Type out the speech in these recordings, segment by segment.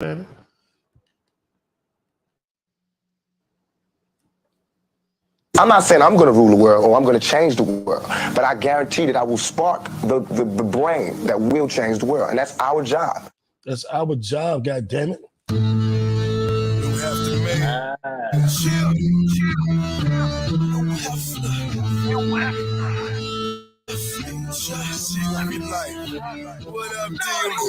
man. I'm not saying I'm going to rule the world or I'm going to change the world, but I guarantee that I will spark the brain that will change the world, and that's our job. That's our job, God damn it. What up, DMV?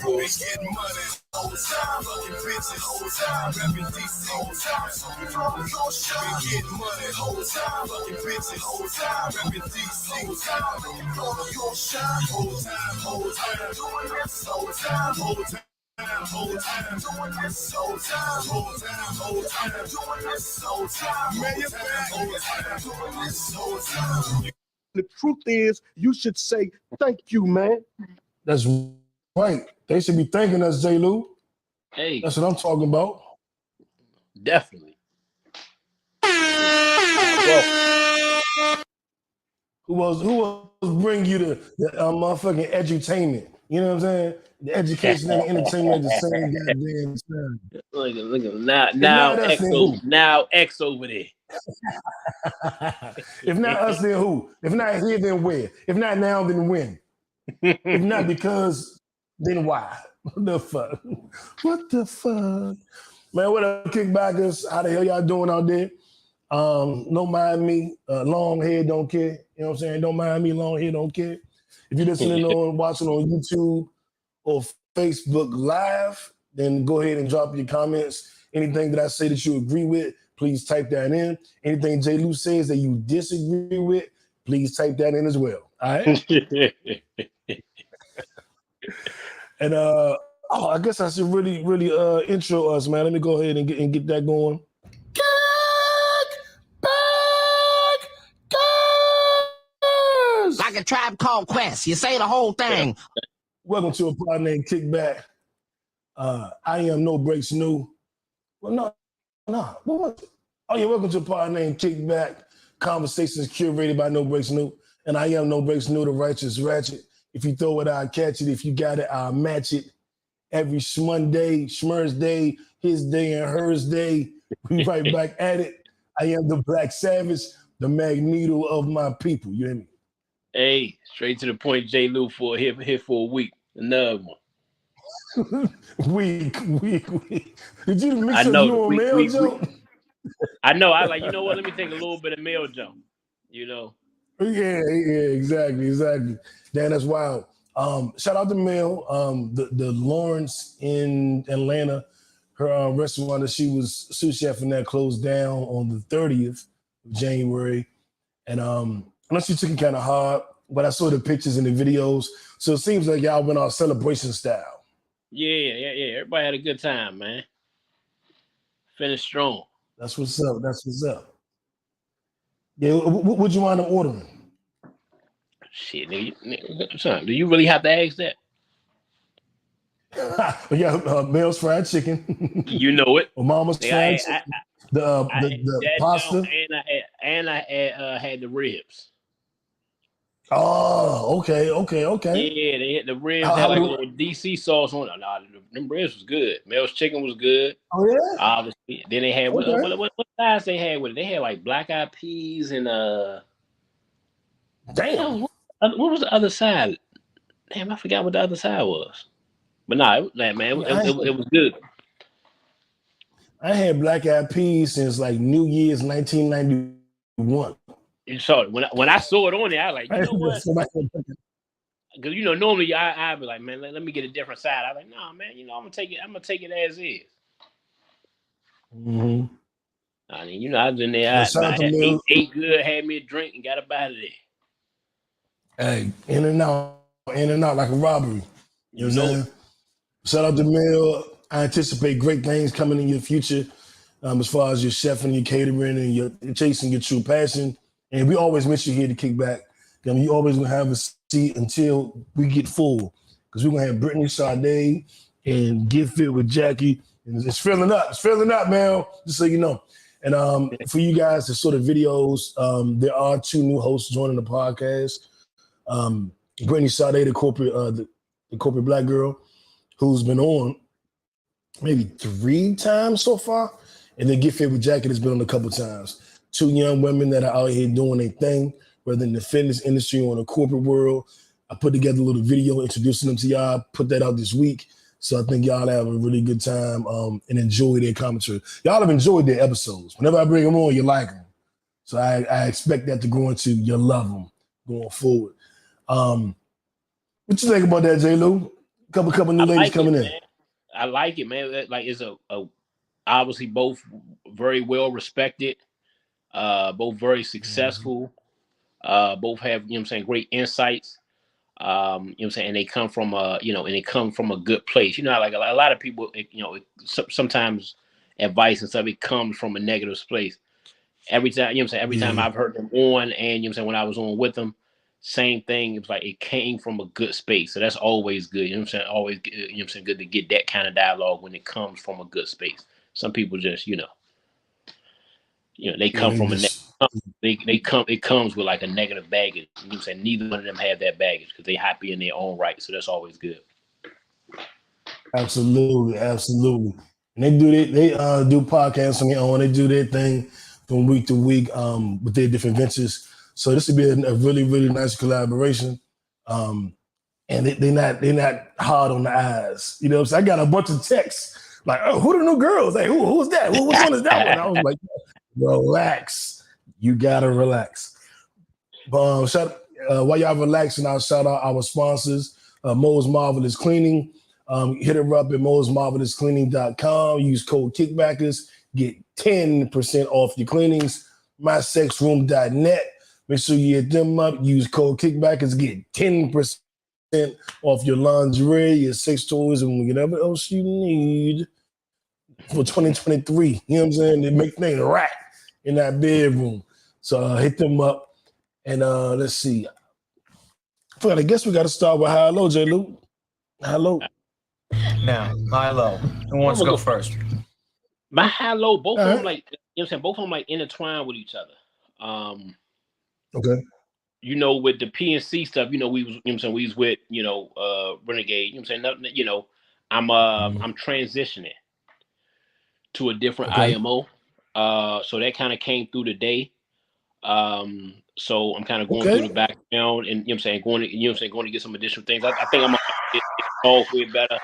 We getting money. Whole time, fucking bitches, whole time, rapping DC, whole time, we getting money, whole time, fucking bitches, whole time, rapping DC, whole time, your shine, whole time, doing this, whole time, whole time. Whole time, doing this whole time, whole time, doing this whole time, man, you're back, whole time, doing this whole time. The truth is, you should say thank you, man. That's right. They should be thanking us, J. Lou. Hey, that's what I'm talking about. Definitely. Who was bring you the motherfucking edutainment? You know what I'm saying? The education and the entertainment at the same goddamn time. Look at now X over there. If not us, then who? If not here, then where? If not now, then when? If not because, then why? What the fuck? What the fuck? Man, what up, kickbackers? How the hell y'all doing out there? Don't mind me. Long hair, don't care. You know what I'm saying? Don't mind me. Long hair, don't care. If you're listening on, watching on YouTube or Facebook Live, then go ahead and drop your comments. Anything that I say that you agree with, please type that in. Anything J. Lou says that you disagree with, please type that in as well. All right? And I guess I should really intro us, man. Let me go ahead and get that going. Like a Tribe Called Quest. You say the whole thing. Welcome to a pod named Kickback. I am No Breaks New. Well, no. What was it? Oh, yeah, welcome to a pod named Kickback. Conversations curated by No Breaks New. And I am No Breaks New, the righteous ratchet. If you throw it, I'll catch it. If you got it, I'll match it. Every Shmonday, Schmer's Day, his day and hers day, we right back at it. I am the Black Savage, the Magneto of my people. You hear me? Hey, straight to the point, J. Lou for here for a week. Another one. Week. Did you mix up your mail joke? I know. I like, you know what? Let me take a little bit of mail joke. You know? Yeah, exactly. Damn, that's wild. Shout out to Mel, the Lawrence in Atlanta, her restaurant that she was sous chef in that closed down on the 30th of January. And I know she took it kind of hard, but I saw the pictures and the videos. So it seems like y'all went on celebration style. Yeah. Everybody had a good time, man. Finished strong. That's what's up. Yeah, what you wind up ordering? Shit, nigga, son, do you really have to ask that? Yeah, Mel's fried chicken. You know it. Or Mama's fried chicken. The pasta. And I had the ribs. Oh, okay. Yeah, they had the ribs. Had like a little DC sauce on it. Nah, them ribs was good. Mel's chicken was good. Oh yeah. Obviously. Then they had what sides they had with it? They had like black eyed peas and Damn. What was the other side? Damn, I forgot what the other side was. But nah, it was good. I had black eyed peas since like New Year's 1991. You saw it when I saw it on there. I was like, you know what? Because normally I'd be like, man, let me get a different side. I'm like, nah, man, I'm gonna take it as is. Mm-hmm. I mean, I was in there. I ate good, had me a drink, and got up out of there. Hey, in and out like a robbery. You know what I'm saying? Shout out to Mel. I anticipate great things coming in your future, as far as your chef and your catering and your chasing your true passion. And we always miss you here to kick back. I mean, you always gonna have a seat until we get full, because we're gonna have Brittany Sade and Get Fit with Jackie. And it's filling up, Mel. Just so you know. And for you guys to sort of videos, there are 2 new hosts joining the podcast. Brittany Sade, the corporate black girl, who's been on maybe 3 times so far, and then Get Fit with Jacket has been on a couple times. 2 young women that are out here doing their thing, whether in the fitness industry or in the corporate world. I put together a little video introducing them to y'all, put that out this week. So I think y'all have a really good time and enjoy their commentary. Y'all have enjoyed their episodes. Whenever I bring them on, you like them. So I expect that to go into you love them going forward. What you think about that, J. Lou? Couple new ladies coming in. I like it, man. Like it's a obviously both very well respected, both very successful, both have, you know what I'm saying, great insights. You know what I'm saying, and they come from and they come from a good place. You know, like a lot of people, sometimes advice and stuff, it comes from a negative place. Every time, you know what I'm saying, every time I've heard them on, and you know what I'm saying, when I was on with them, same thing. It was like it came from a good space. So that's always good. You know what I'm saying? Always, you know what I'm saying, good to get that kind of dialogue when it comes from a good space. Some people just, they come from it comes with like a negative baggage. You know what I'm saying? Neither one of them have that baggage because they happy in their own right. So that's always good. Absolutely. And they do podcasts on their own. They do their thing from week to week with their different ventures. So this would be a really, really nice collaboration. And they're not hard on the eyes. You know what I'm saying? I got a bunch of texts like, oh, who the new girls? Hey, who's that? Which one is that one? I was like, relax. You gotta relax. But while y'all relaxing, I'll shout out our sponsors, Mo's Marvelous Cleaning. Hit her up at mosmarvelouscleaning.com. Use code Kickbackers. Get 10% off your cleanings. MySexRoom.net. Make sure you hit them up. Use code Kickbackers. Get 10% off your lingerie, your sex toys, and whatever else you need for 2023. You know what I'm saying? They make things right in that bedroom. So hit them up. And let's see. I guess we got to start with high low, J. Lou. High low. Now, high low. Who wants to go first? My high low, both of them like, you know what I'm saying, both of them like intertwined with each other. Okay. With the PNC stuff, we was, you know what I'm saying, we was with, Renegade, you know what I'm saying, nothing, I'm transitioning to a different IMO. So that kind of came through today. So I'm kind of going through the background and, you know what I'm saying, going to get some additional things. I think I'm going to get software better.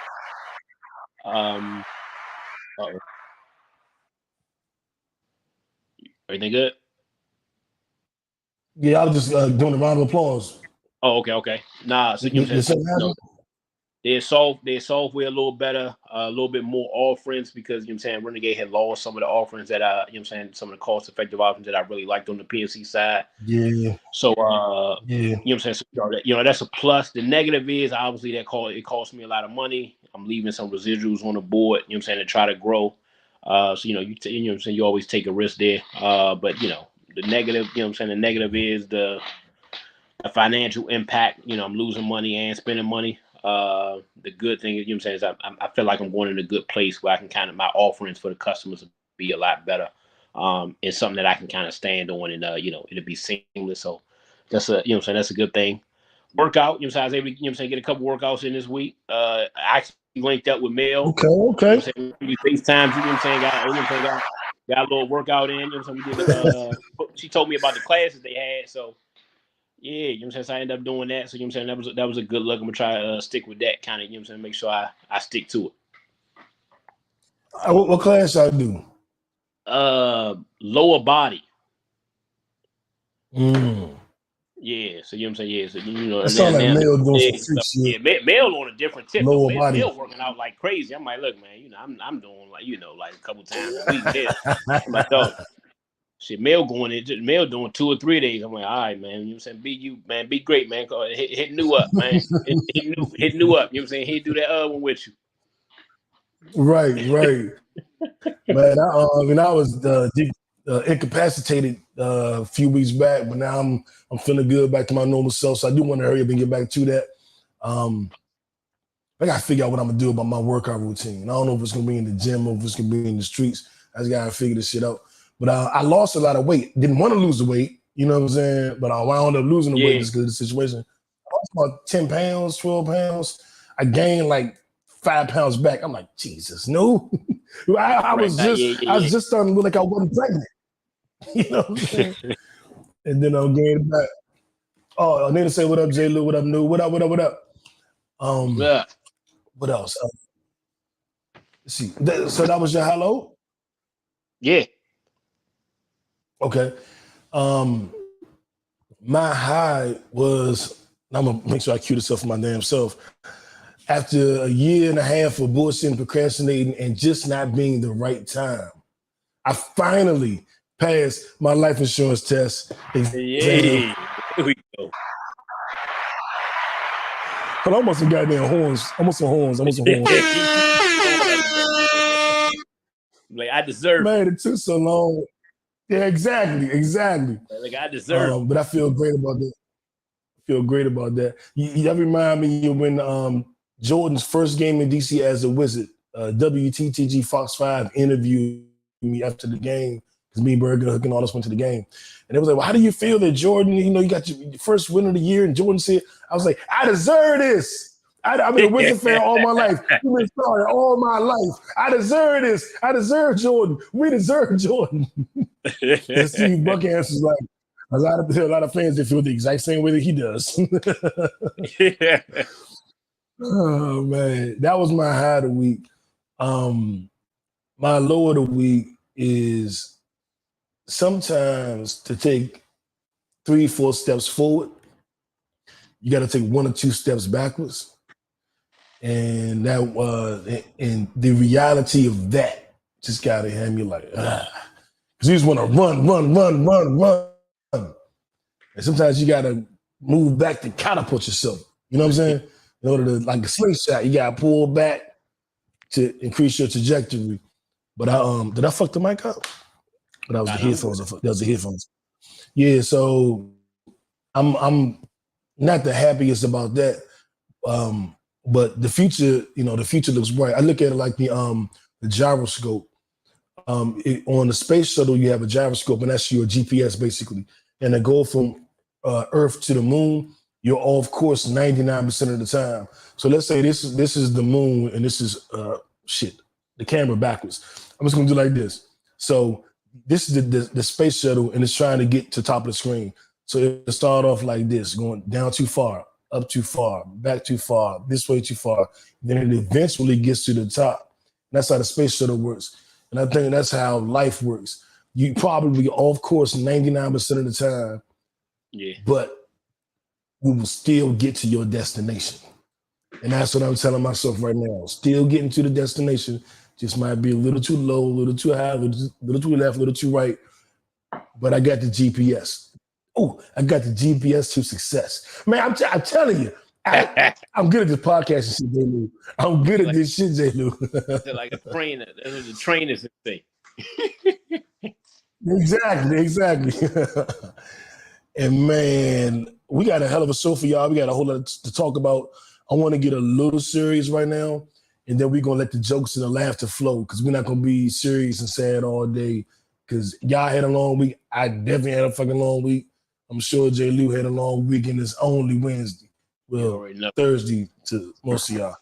Everything good? Yeah, I was just doing a round of applause. Oh, okay. Nah, so you know what I'm saying? Their software a little better, a little bit more offerings because, you know what I'm saying, Renegade had lost some of the offerings that you know what I'm saying, some of the cost-effective offerings that I really liked on the PNC side. Yeah. So, you know what I'm saying? So, that's a plus. The negative is obviously it cost me a lot of money. I'm leaving some residuals on the board, you know what I'm saying, to try to grow. So, you know what I'm saying, you always take a risk there. But, the negative, you know what I'm saying, the negative is the financial impact. I'm losing money and spending money. The good thing is, you know what I'm saying, is I feel like I'm going in a good place where I can kind of, my offerings for the customers will be a lot better. It's something that I can kind of stand on and, it'll be seamless. So that's you know what I'm saying, that's a good thing. Workout, you know what I'm saying, I was able to, you know what I'm saying, get a couple workouts in this week. I actually linked up with Mel. Okay. You know what I'm saying, we FaceTime, you know what I'm saying, got a little workout in, you know what I'm saying, we did, she told me about the classes they had, so yeah, you know what I'm saying, so I ended up doing that, so you know what I'm saying, that was a good look. I'm gonna try to stick with that kind of, you know what I'm saying, make sure I stick to it. What class I do? Lower body. Yeah, so you know what I'm saying, so that sounds like Mel doing some freak shit. Yeah, Mel on a different tip. Lower body. Mel working out like crazy. I'm like, look, man, I'm doing like, like a couple times a week there. I'm like, dog, shit, Mel doing 2 or 3 days. I'm like, all right, man, you know what I'm saying, be great, man. Hit new up, man. hit new up. You know what I'm saying? He'd do that other one with you. Right. Man, I was incapacitated a few weeks back, but now I'm feeling good back to my normal self. So I do want to hurry up and get back to that. I gotta figure out what I'm gonna do about my workout routine. I don't know if it's gonna be in the gym or if it's gonna be in the streets. I just gotta figure this shit out. But I lost a lot of weight. Didn't want to lose the weight, you know what I'm saying? But I wound up losing the weight just because of the situation. I lost about 10 pounds, 12 pounds. I gained like 5 pounds back. I'm like, Jesus, no. I was just starting to look like I wasn't pregnant. You know what I'm saying? And then I'm getting back. Oh, I need to say, what up, J. Lou? What up, New? What up? What else? Let's see. So that was your hello? Yeah. Okay. My high was, I'm gonna make sure I cue this up for my damn self. After a year and a half of bullshit and procrastinating and just not being the right time, I finally passed my life insurance test. Here we go. But almost some goddamn horns. Almost some horns. Like, I deserve it. Man, it took so long. Yeah, exactly. Like, I deserve it. But I feel great about that. You remind me of when Jordan's first game in DC as a Wizard, WTTG Fox 5 interviewed me after the game because me and Berger hooking all us went to the game. And it was like, well, how do you feel that Jordan, you got your first win of the year? And Jordan said, I was like, I deserve this. I've been a Wizard fan all my life. You've been sorry all my life. I deserve this. I deserve Jordan. We deserve Jordan. And Steve Buckhantz is like, a lot of fans that feel the exact same way that he does. Oh man, that was my high of the week. My low of the week is sometimes to take 3-4 steps forward, you got to take 1 or 2 steps backwards, and and the reality of that just got to have me like, because you just want to run. And sometimes you got to move back to catapult yourself. You know what I'm saying? In order to, like a slingshot, you got to pull back to increase your trajectory. But did I fuck the mic up? But that was the headphones. That was the headphones. Yeah, so I'm not the happiest about that. But the future, the future looks bright. I look at it like the gyroscope. On the space shuttle, you have a gyroscope, and that's your GPS basically. And to go from Earth to the moon, you're off course 99% of the time. So let's say this is the moon, and this is the camera backwards. I'm just gonna do like this. So this is the space shuttle, and it's trying to get to top of the screen. So it'll start off like this, going down too far, up too far, back too far, this way too far. Then it eventually gets to the top. And that's how the space shuttle works. And I think that's how life works. You probably off course 99% of the time. Yeah. But you will still get to your destination. And that's what I'm telling myself right now. Still getting to the destination. Just might be a little too low, a little too high, a little too left, a little too right. But I got the GPS. Oh, I got the GPS to success. Man, I'm telling you, I'm good at this podcast shit, J. Lou. I'm good at this shit, J. Lou. Like a trainer. That's what the trainers say. Exactly. And man, we got a hell of a show for y'all. We got a whole lot to talk about. I want to get a little serious right now, and then we're going to let the jokes and the laughter flow, because we're not going to be serious and sad all day, because y'all had a long week. I definitely had a fucking long week. I'm sure J. Lou had a long week, and it's only Wednesday. Well, Thursday to most of y'all.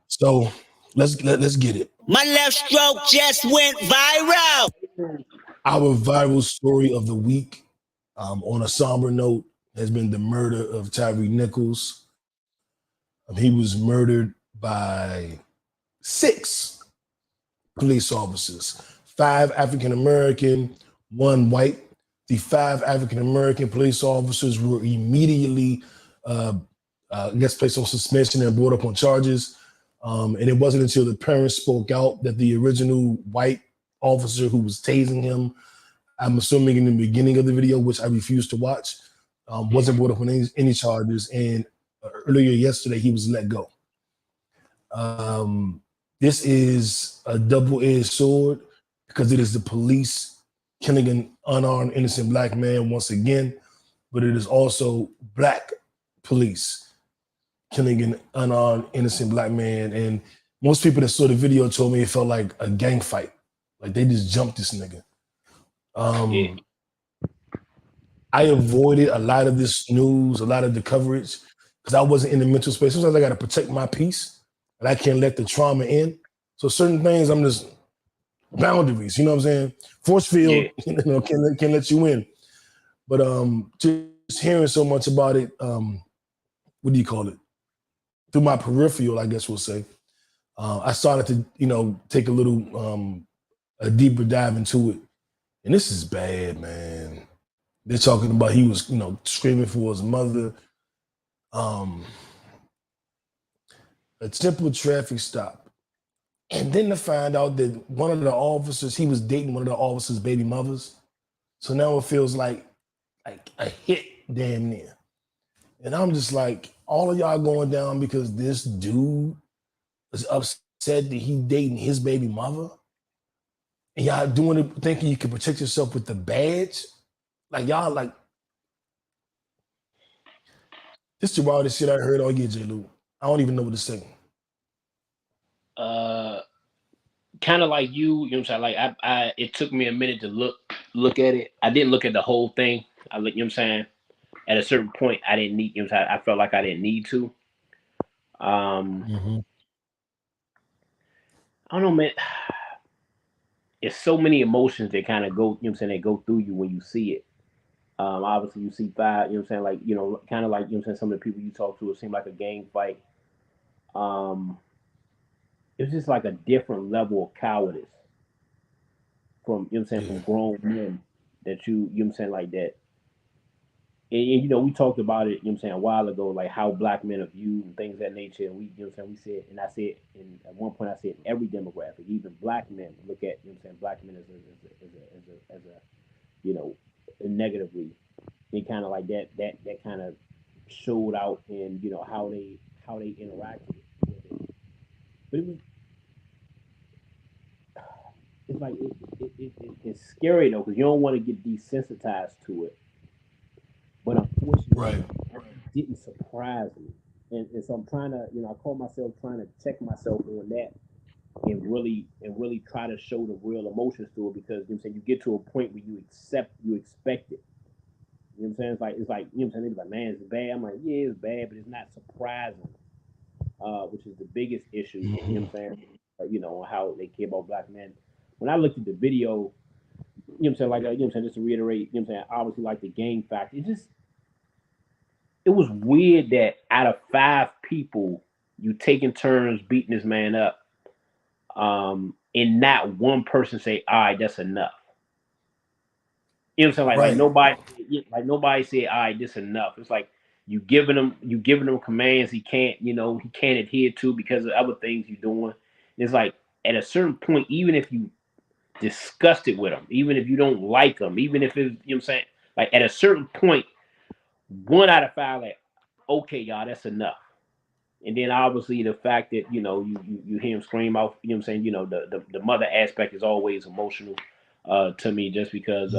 So let's get it. My left stroke just went viral. Our viral story of the week, on a somber note, has been the murder of Tyre Nichols. He was murdered by 6 police officers, 5 African-American, 1 white. The 5 African-American police officers were immediately placed on suspension and brought up on charges. And it wasn't until the parents spoke out that the original white officer who was tasing him, I'm assuming in the beginning of the video, which I refused to watch, wasn't brought up on any charges. And earlier yesterday, he was let go. This is a double-edged sword, because it is the police killing an unarmed, innocent black man once again, but it is also black police killing an unarmed, innocent black man. And most people that saw the video told me it felt like a gang fight. Like they just jumped this nigga. I avoided a lot of this news, a lot of the coverage, because I wasn't in the mental space. Sometimes I got to protect my peace, and I can't let the trauma in. So certain things, I'm just boundaries. You know what I'm saying? Force field, can't let you in. But just hearing so much about it, what do you call it? Through my peripheral, I guess we'll say. I started to, take a deeper dive into it. And this is bad, man. They're talking about he was, screaming for his mother. A simple traffic stop. And then to find out that one of the officers, he was dating one of the officers' baby mothers. So now it feels like a hit damn near. And I'm just like, all of y'all going down because this dude is upset that he dating his baby mother? And y'all doing it thinking you can protect yourself with the badge? Like y'all like, this is the wildest shit I heard all year, J. Lou. I don't even know what to say. Kind of like you know what I'm saying? Like I it took me a minute to look at it. I didn't look at the whole thing. I look, you know what I'm saying? At a certain point, I didn't need, I felt like I didn't need to. I don't know, man. It's so many emotions that kind of go, they go through you when you see it. Obviously you see five, like, kind of like, some of the people you talk to, it seemed like a gang fight. It's just like a different level of cowardice from, from grown men that like that. And we talked about it, a while ago, like how black men are viewed and things of that nature. And we, we said, and I said, and at one point I said, every demographic, even black men look at, black men as a negatively. And kind of like that kind of showed out in, how they interacted with it. But it's like, it's scary though, because you don't want to get desensitized to it. But unfortunately, it didn't surprise me. And so I'm trying to, I call myself trying to check myself on that and really try to show the real emotions to it, because you get to a point where you expect it. You know what I'm saying? It's like it's like, man, it's bad. I'm like, yeah, it's bad, but it's not surprising. Which is the biggest issue, you know what I'm saying? On how they care about black men. When I looked at the video, just to reiterate, obviously like the gang factor, it was weird that out of 5 people, you taking turns beating this man up, and not one person say, all right, that's enough. You know what I'm saying? Like nobody said, all right, this enough. It's like you giving him commands he can't adhere to because of other things you're doing. It's like at a certain point, even if you disgusted with him, even if you don't like him, even if it's, what I'm saying? Like at a certain point, 1 out of 5, like, okay, y'all, that's enough. And then obviously the fact that, you hear him scream out, what I'm saying? The mother aspect is always emotional to me, just because,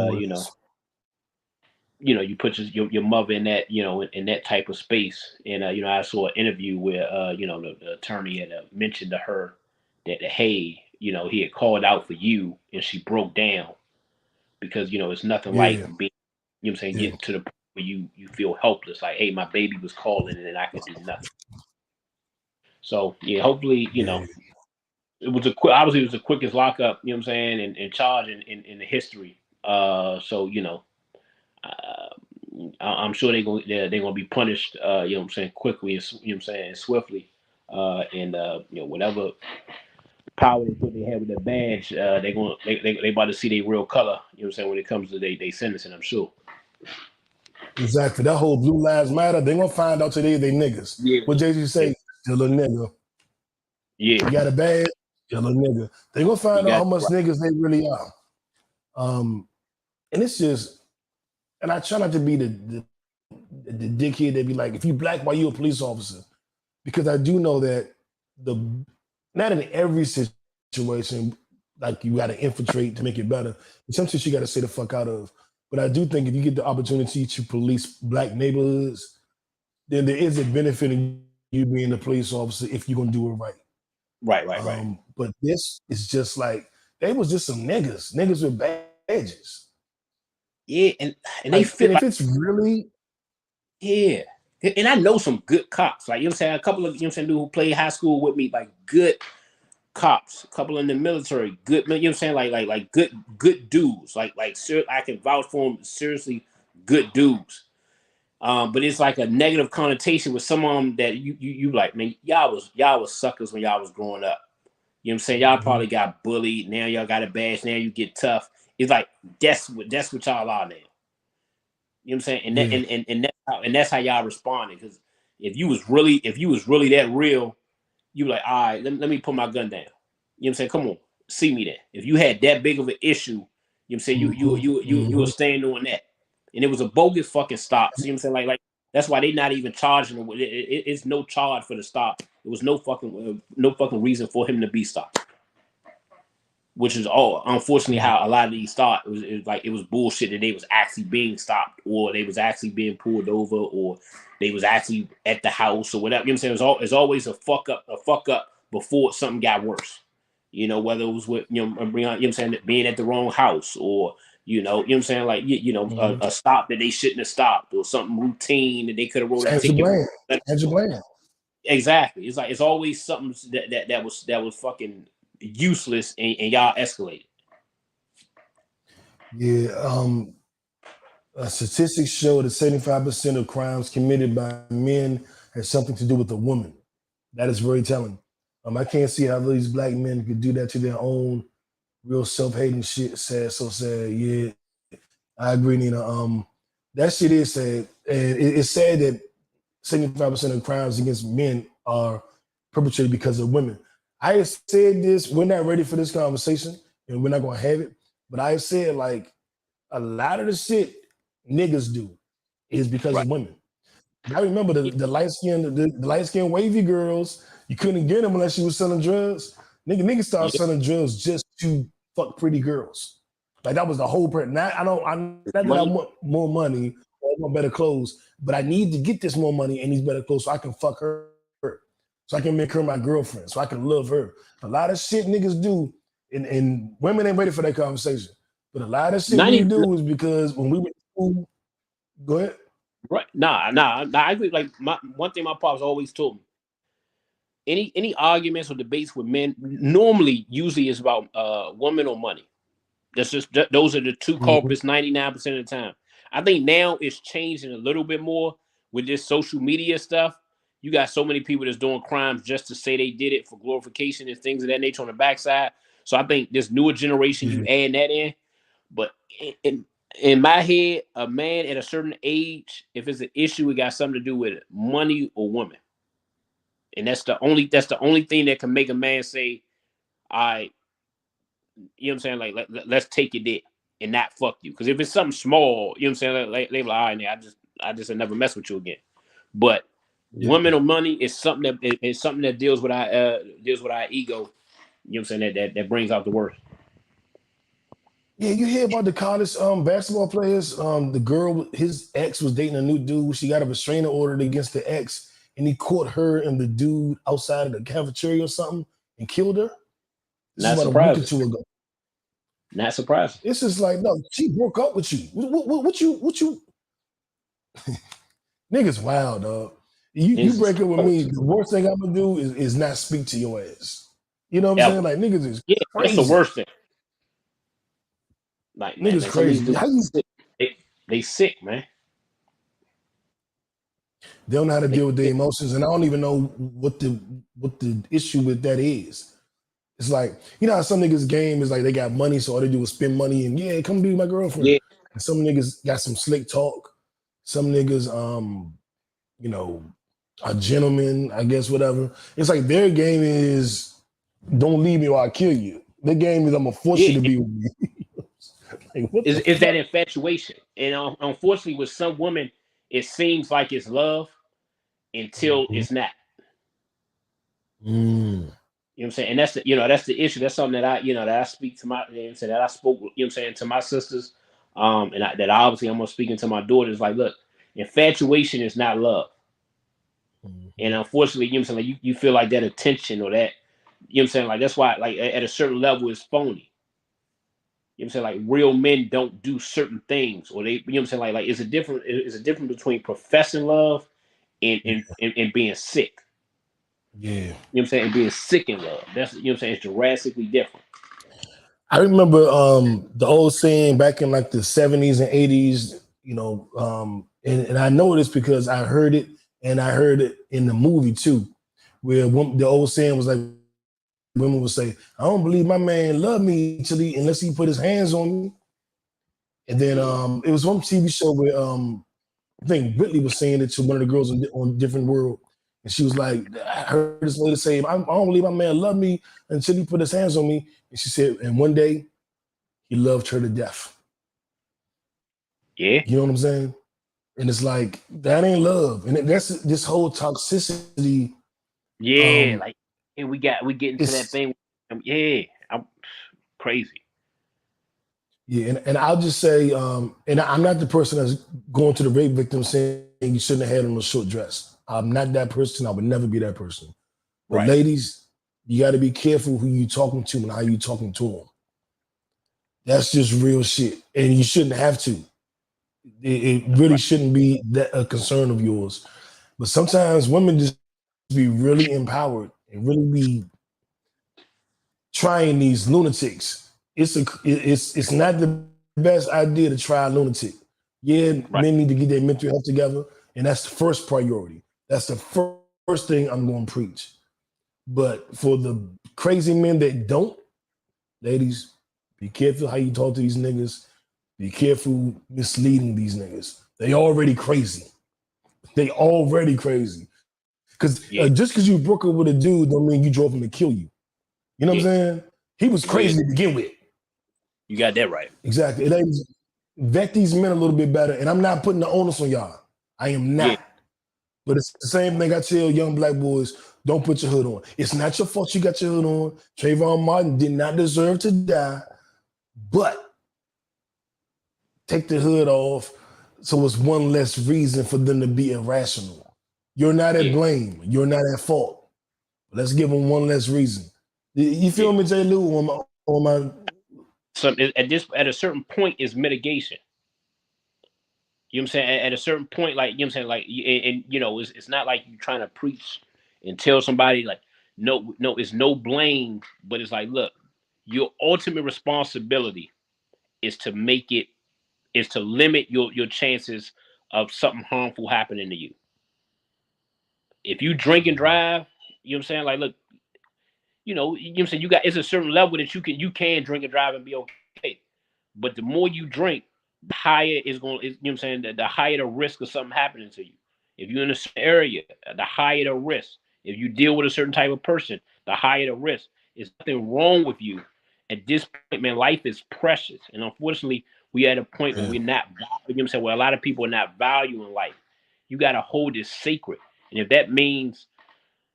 you put your mother in that, in that type of space. And, I saw an interview where, the attorney had mentioned to her that, hey, he had called out for you and she broke down because, it's nothing like being, getting to the point where you feel helpless. Like, hey, my baby was calling and I could do nothing. So, yeah, hopefully, it was obviously it was the quickest lockup, you know what I'm saying, and charge in the history. So, I'm sure they're gonna be punished, you know what I'm saying, quickly and, you know what I'm saying, swiftly. And whatever power they have with their badge, they about to see their real color, you know what I'm saying, when it comes to they sentencing, I'm sure. Exactly. That whole Blue Lives Matter, they're gonna find out today they niggas. Yeah. What Jay-Z say? Still a nigga. Yeah. You got a badge, still a nigga. They're gonna find out how much niggas they really are. And it's just, and I try not to be the dickhead that be like, if you black, why you a police officer? Because I do know that not in every situation, like you gotta infiltrate to make it better. In some shit you gotta stay the fuck out of. But I do think if you get the opportunity to police black neighborhoods, then there is a benefit in you being a police officer if you're gonna do it right. Right. But this is just like, they was just some niggas with badges. Yeah, and they Like, feel and like if it's really, yeah. And I know some good cops. Like, you know what I'm saying? A couple of, you know what I'm saying, dude who played high school with me, like good cops, a couple in the military, good, you know what I'm saying? Like good dudes. I can vouch for them, seriously good dudes. But it's like a negative connotation with some of them that you like, man, y'all was suckers when y'all was growing up. You know what I'm saying? Y'all probably got bullied. Now y'all got a badge. Now you get tough. It's like that's what y'all are now. You know what I'm saying? And that yeah, and that's how y'all responded. Because if you was really that real, you were like, all right, let me put my gun down. You know what I'm saying? Come on, see me then. If you had that big of an issue, you know what I'm saying, you were staying on that. And it was a bogus fucking stop. See what I'm saying? Like that's why they not even charging him. It's no charge for the stop. There was no fucking reason for him to be stopped. Which is all unfortunately how a lot of these start. It was bullshit that they was actually being stopped, or they was actually being pulled over, or they was actually at the house or whatever. You know what I'm saying? It's always a fuck up before something got worse. You know, whether it was with you know what I'm saying, being at the wrong house, or you know what I'm saying, like a stop that they shouldn't have stopped, or something routine that they could have wrote a Change the ticket. blame. Change the blame. Exactly. It's like it's always something that was fucking useless, and y'all escalated. Yeah. Statistics show that 75% of crimes committed by men has something to do with a woman. That is very telling. I can't see how these black men could do that to their own real self-hating shit. Sad, so sad. Yeah, I agree, Nina. That shit is sad. And it's sad that 75% of crimes against men are perpetrated because of women. I have said this, we're not ready for this conversation, and we're not gonna have it. But I said, like, a lot of the shit niggas do is because Right. of women. I remember the light-skinned wavy girls, you couldn't get them unless you was selling drugs. Niggas started selling drugs just to fuck pretty girls. Like that was the whole point. Not that I want more money or I want better clothes, but I need to get this more money and these better clothes so I can fuck her. So I can make her my girlfriend, so I can love her. A lot of shit niggas do, and women ain't ready for that conversation. But a lot of shit we do is because when we were in school, go ahead. Right. Nah. I agree. Like one thing my pops always told me. Any arguments or debates with men usually is about woman or money. Those are the two culprits 99% of the time. I think now it's changing a little bit more with this social media stuff. You got so many people that's doing crimes just to say they did it for glorification and things of that nature on the backside. So I think this newer generation, you add that in. But in my head, a man at a certain age, if it's an issue, it got something to do with money or woman. And that's the only thing that can make a man say, I, you know what I'm saying, like let's take it there and not fuck you. Because if it's something small, you know what I'm saying, like all right, I just never mess with you again. But women or money is something that deals with our ego. You know what I'm saying, that brings out the worst. Yeah, you hear about the college basketball players. The girl, his ex was dating a new dude. She got a restraining order against the ex, and he caught her and the dude outside of the cafeteria or something and killed her. This Not is about a week or surprising. two ago. Not surprising. It's just like, no, she broke up with you. What you niggas wild, dog. You break up with me, the worst thing I'm gonna do is not speak to your ass. You know what I'm saying? Like niggas is That's the crazy. worst thing. Like, man, Niggas crazy. They sick, man. They don't know how to deal with their emotions, and I don't even know what the issue with that is. It's like, you know how some niggas game is like they got money, so all they do is spend money and yeah, come be my girlfriend. Yeah. And some niggas got some slick talk. Some niggas, you know, a gentleman, I guess, whatever. It's like their game is don't leave me or I'll kill you. Their game is I'm gonna force you to be with me. Like, is that infatuation. And unfortunately, with some women, it seems like it's love until it's not. You know what I'm saying? And that's the issue. That's something that I speak to my, you know what I'm saying, that I spoke, you know what I'm saying, to my sisters. That obviously I'm speaking to my daughters. Like, look, infatuation is not love. And unfortunately, you know what I'm saying, like you feel like that attention or that, you know what I'm saying, like that's why, like at a certain level, it's phony. You know what I'm saying? Like real men don't do certain things, or they, you know what I'm saying? Like it's a difference between professing love and being sick. Yeah. You know what I'm saying? And being sick in love. That's, you know what I'm saying? It's drastically different. I remember the old saying back in like the 70s and 80s, you know, and I know this because I heard it, and I heard it in the movie too, where the old saying was like, women would say, I don't believe my man love me unless he put his hands on me. And then it was one TV show where I think Whitley was saying it to one of the girls on Different World. And she was like, I heard this lady say, I don't believe my man loved me until he put his hands on me. And she said, and one day he loved her to death. Yeah. You know what I'm saying? And it's like, that ain't love. And that's this whole toxicity. Yeah, like, and we get into that thing. Yeah, I'm crazy. Yeah, and I'll just say, and I'm not the person that's going to the rape victim saying you shouldn't have had on a short dress. I'm not that person. I would never be that person. But ladies, you got to be careful who you talking to and how you talking to them. That's just real shit, and you shouldn't have to. It really shouldn't be that a concern of yours. But sometimes women just be really empowered and really be trying these lunatics. It's not the best idea to try a lunatic. Yeah, men need to get their mental health together, and that's the first priority. That's the first thing I'm going to preach. But for the crazy men that don't, ladies, be careful how you talk to these niggas. Be careful misleading these niggas. They already crazy. They already crazy. Because just because you broke up with a dude don't mean you drove him to kill you. You know what I'm saying? He was crazy to begin with. You got that right. Exactly. Ladies, vet these men a little bit better. And I'm not putting the onus on y'all. I am not. Yeah. But it's the same thing I tell young black boys, don't put your hood on. It's not your fault you got your hood on. Trayvon Martin did not deserve to die. But take the hood off so it's one less reason for them to be irrational. You're not at blame. You're not at fault. Let's give them one less reason. You feel me, J. Lou? On my... So at a certain point is mitigation. You know what I'm saying? At a certain point, like, you know what I'm saying, like, and you know, it's not like you're trying to preach and tell somebody like, no, it's no blame, but it's like, look, your ultimate responsibility is to limit your chances of something harmful happening to you. If you drink and drive, you know what I'm saying? Like, look, you know what I'm saying, it's a certain level that you can drink and drive and be okay. But the more you drink, the higher you know what I'm saying, the higher the risk of something happening to you. If you're in a certain area, the higher the risk. If you deal with a certain type of person, the higher the risk. There's nothing wrong with you. At this point, man, life is precious. And unfortunately, we're at a point where we're not, you know what I'm saying, where a lot of people are not valuing life. You got to hold it sacred. And if that means,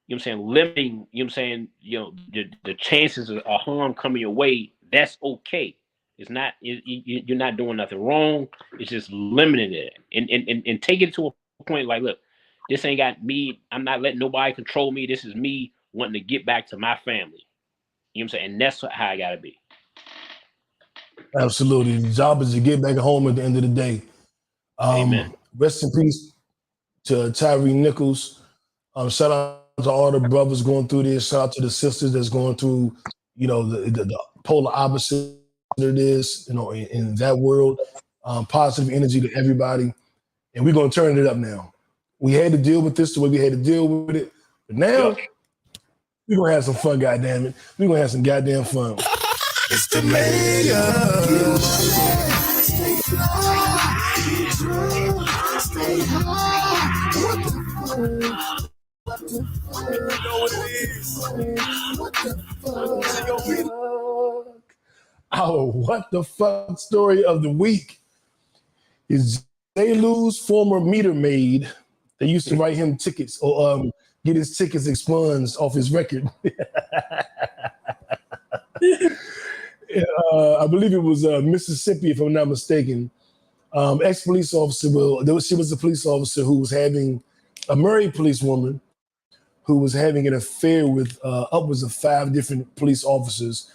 you know what I'm saying, limiting, you know what I'm saying, you know, the chances of harm coming your way, that's okay. It's not, you're not doing nothing wrong. It's just limiting it and take it to a point like, look, this ain't got me. I'm not letting nobody control me. This is me wanting to get back to my family. You know what I'm saying? And that's how I got to be. Absolutely. The job is to get back home at the end of the day. Amen. Rest in peace to Tyre Nichols. Shout out to all the brothers going through this. Shout out to the sisters that's going through, you know, the polar opposite of this, you know, in that world. Positive energy to everybody. And we're going to turn it up now. We had to deal with this the way we had to deal with it. But now, we're going to have some fun, goddammit. We're going to have some goddamn fun. It's the mayor. Our what the fuck story of the week is J. Lou's former meter maid. They used to write him tickets or get his tickets expunged off his record. I believe it was Mississippi, if I'm not mistaken. Ex-police officer, she was a police officer who was having a married policewoman who was having an affair with upwards of 5 different police officers.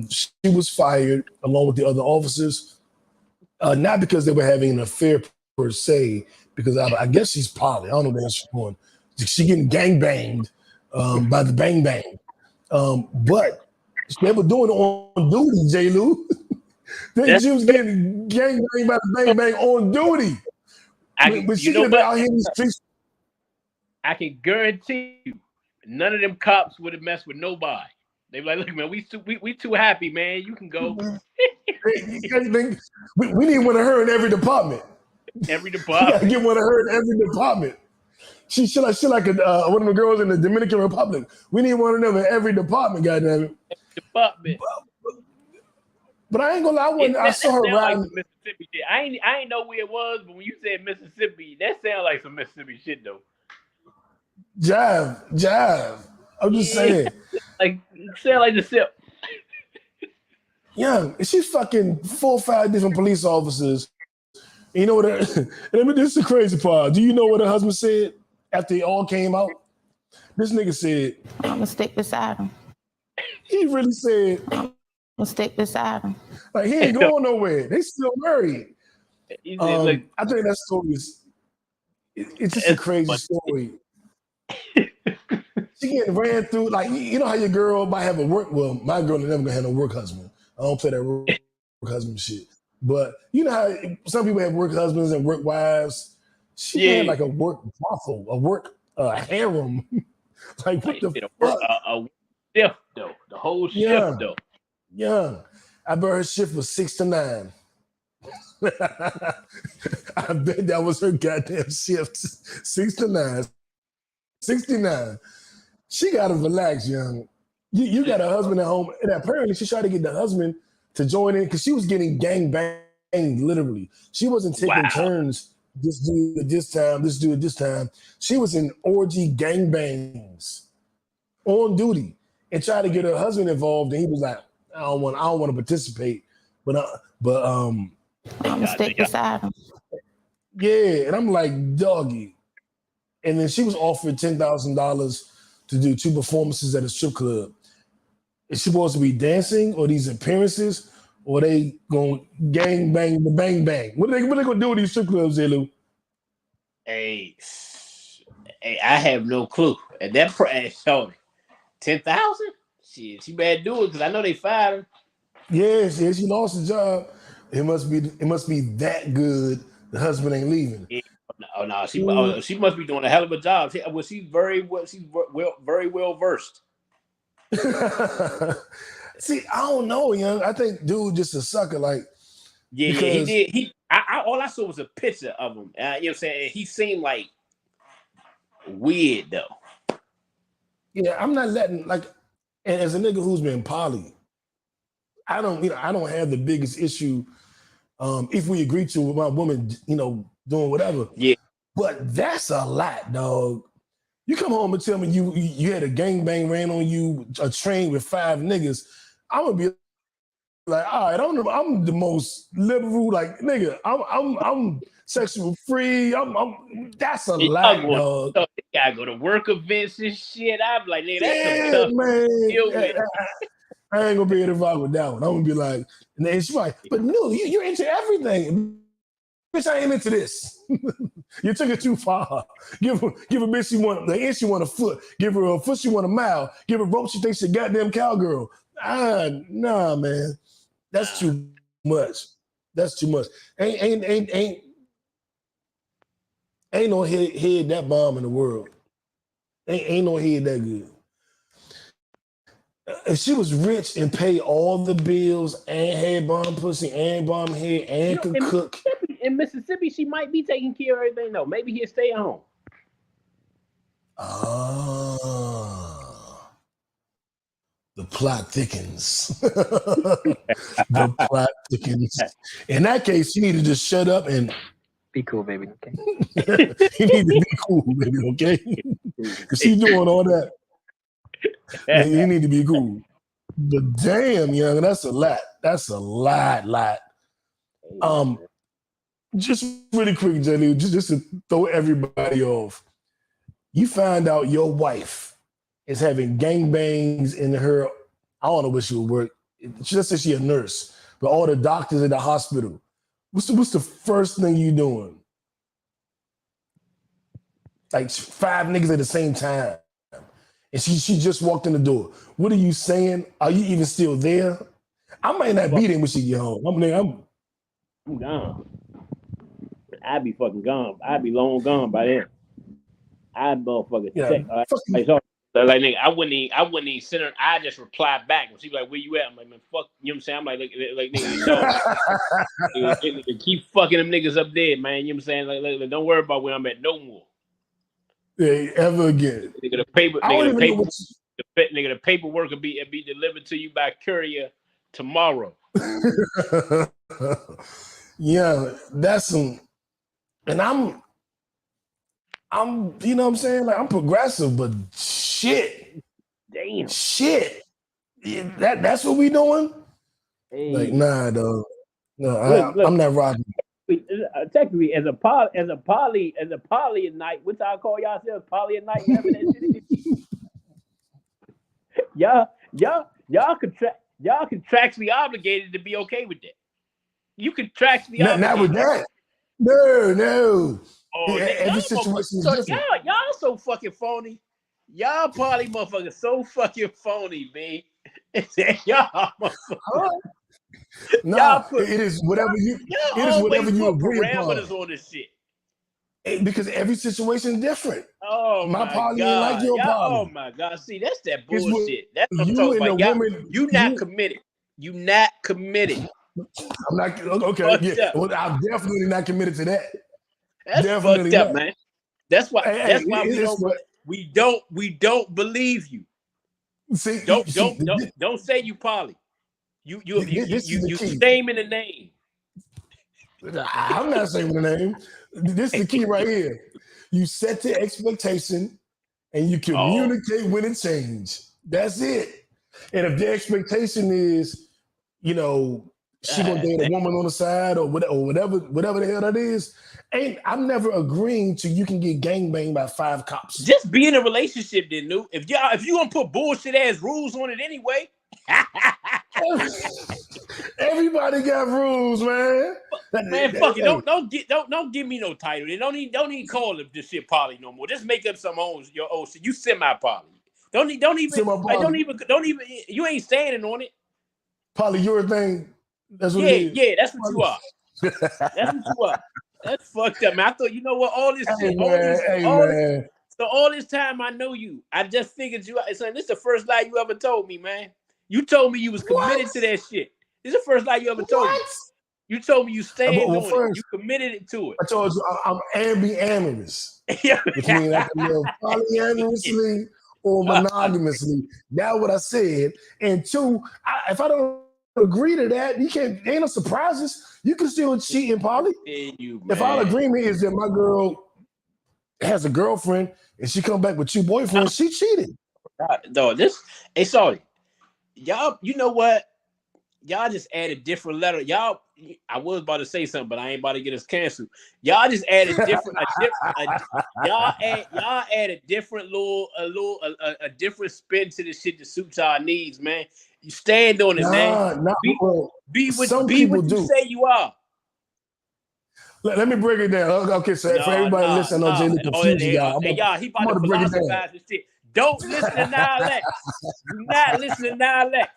She was fired along with the other officers, not because they were having an affair per se, because I guess she's poly. I don't know where she's going. She getting gangbanged by the bang bang. But they were doing it on duty, J. Lou. She was getting gangbanged by the bang bang on duty. But she could have been out here in the streets. I can guarantee you, none of them cops would have messed with nobody. They be like, look, man, we too happy, man. You can go. We need one of her in every department. Every department. We gotta get one of her in every department. She like one of the girls in the Dominican Republic. We need one of them in every department, goddamn it. Department. But I ain't gonna lie, I saw her riding. Like Mississippi shit. I ain't know where it was, but when you said Mississippi, that sounds like some Mississippi shit though. Jive. I'm just saying. Like sound like the sip. Young, she's fucking 4 or 5 different police officers. You know what? This is the crazy part. Do you know what her husband said after it all came out? This nigga said, I'm gonna stick beside him. He really said, I'm gonna stick beside him. Like, he ain't going nowhere. They still married. I think that story is, it's just a crazy story. She getting ran through, like, you know how your girl might have a work, well, my girl ain't never gonna have no work husband. I don't play that work husband shit. But you know how some people have work husbands and work wives? She had like a work brothel, a work harem. Like, what the fuck? A shift, though. The whole shift, though. Yeah. I bet her shift was 6 to 9. I bet that was her goddamn shift. 6 to 9. 69. She got to relax, young. You got a husband at home, and apparently she tried to get the husband to join in because she was getting gang banged, literally. She wasn't taking turns. This dude at this time, this dude at this time. She was in orgy gang bangs on duty and tried to get her husband involved, and he was like, I don't want to participate, but I'm gonna stick beside him. Yeah, and I'm like, doggy. And then she was offered $10,000 to do 2 performances at a strip club. Is she supposed to be dancing or these appearances, or they gonna gang bang the bang bang? What are they gonna do with these strip clubs, Lou? Hey, I have no clue. At that price, 10,000? Shit, she better do it because I know they fired her. Yeah, she lost the job. It must be that good. The husband ain't leaving. Yeah. No, she must be doing a hell of a job. She's very well versed. See, I don't know, young. I think dude just a sucker. Like, he did. All I saw was a picture of him. You know what I'm saying? He seemed like weird though. Yeah, I'm not letting and as a nigga who's been poly, I don't have the biggest issue if we agree to with my woman, doing whatever. Yeah. But that's a lot, dog. You come home and tell me you had a gangbang ran on you, a train with 5 niggas. I'm gonna be like, all right, I'm the most liberal, like, nigga. I'm sexual free. That's a lot, dog. So they gotta go to work events and shit. I'm like, nigga, that's some tough man. I ain't gonna be able to rock with that one. I'm gonna be like, and then she's like, but no, you're into everything. Bitch, I ain't into this. You took it too far. Give a bitch the inch she want a foot. Give her a foot she want a mile. Give her rope she thinks she goddamn cowgirl. Nah, man. That's too much. That's too much. Ain't no head that bomb in the world. Ain't no head that good. If she was rich and paid all the bills and had bomb pussy and bomb head and could cook. In Mississippi, she might be taking care of everything though. Maybe he'll stay at home. The plot thickens. The plot thickens. In that case, you need to just shut up and be cool, baby. Okay. You need to be cool, baby. Okay, because she's doing all that. Man, you need to be cool. But damn, young, that's a lot. That's a lot. Just really quick, Jenny, just to throw everybody off. You find out your wife is having gangbangs in her, I don't know where she would work. just say she a nurse, but all the doctors in the hospital. What's the first thing you doing? Like 5 niggas at the same time. And she just walked in the door. What are you saying? Are you even still there? I might not be there when she get home. I'm gone. I'd be fucking gone. I'd be long gone by then. I'd motherfucking check. Like nigga, I wouldn't even send her. I just reply back when she be like, "Where you at?" I'm like, "Man, fuck." You know what I'm saying? I'm like nigga, nigga, keep fucking them niggas up there, man. You know what I'm saying? Like don't worry about where I'm at no more. Yeah, ever again. Nigga, the paperwork will be delivered to you by courier tomorrow. Yeah, that's some. And I'm, you know what I'm saying? Like I'm progressive, but shit. Damn. Shit. That's what we doing? Hey. Like, nah, dog. No, look, I'm not rocking. Technically, as a poly at night, which I call yourselves poly at night, whatever that shit is. y'all contractually obligated to be okay with that. You contractually obligated. Not with that. No. Oh, every situation is different. Y'all so fucking phony. Y'all poly motherfuckers so fucking phony, man. Y'all motherfuckers. Nah, it is whatever you. It is whatever you agree upon. On this shit. Because every situation is different. Oh my poly ain't like your poly. Oh my god! See, that's that bullshit. That's what I'm talking about. You not committed. You not committed. I'm not okay. Yeah, well, I'm definitely not committed to that. That's definitely fucked up, man. That's why. That's why we don't believe you. See, don't say you poly. You name in the name. I'm not saying the name. This is the key right here. You set the expectation and you communicate when it changes. That's it. And if the expectation is, you know, she gonna date a woman on the side or whatever the hell that is, I'm never agreeing to you can get gangbanged by 5 cops. Just be in a relationship, then, New. If you gonna put bullshit ass rules on it anyway. Everybody got rules, man. Man, fuck it. Don't give me no title. Don't even call it this shit poly no more. Just make up some your own shit. You semi-poly. Don't even. You ain't standing on it. Polyurethane. That's what it is. Yeah, that's what you are. That's what you are. That's fucked up, man. I thought, you know what, all this shit, all this time I know you. I just figured you out. Son, this is the first lie you ever told me, man. You told me you was committed to that shit. This is the first lie you ever told me. You told me you stand on it. You committed to it. I told you I'm ambiamorous. Which means I can live polyamorously or monogamously. That's what I said. And 2, if I don't agree to that, you can't. Ain't no surprises. You can still cheat in poly. If our agreement is that my girl has a girlfriend and she come back with 2 boyfriends, she cheated. No, it's sorry. Y'all, you know what? Y'all just added different letter. Y'all, I was about to say something, but I ain't about to get us canceled. Y'all just added y'all add a different a different spin to the shit to suit y'all needs, man. You stand on it, man. Be what you say you are. Let me break it down. Okay, so for everybody listening, I know Jay confused y'all. Y'all, he about to philosophize this shit. Don't listen to Nilex. Do not listen to Nilex.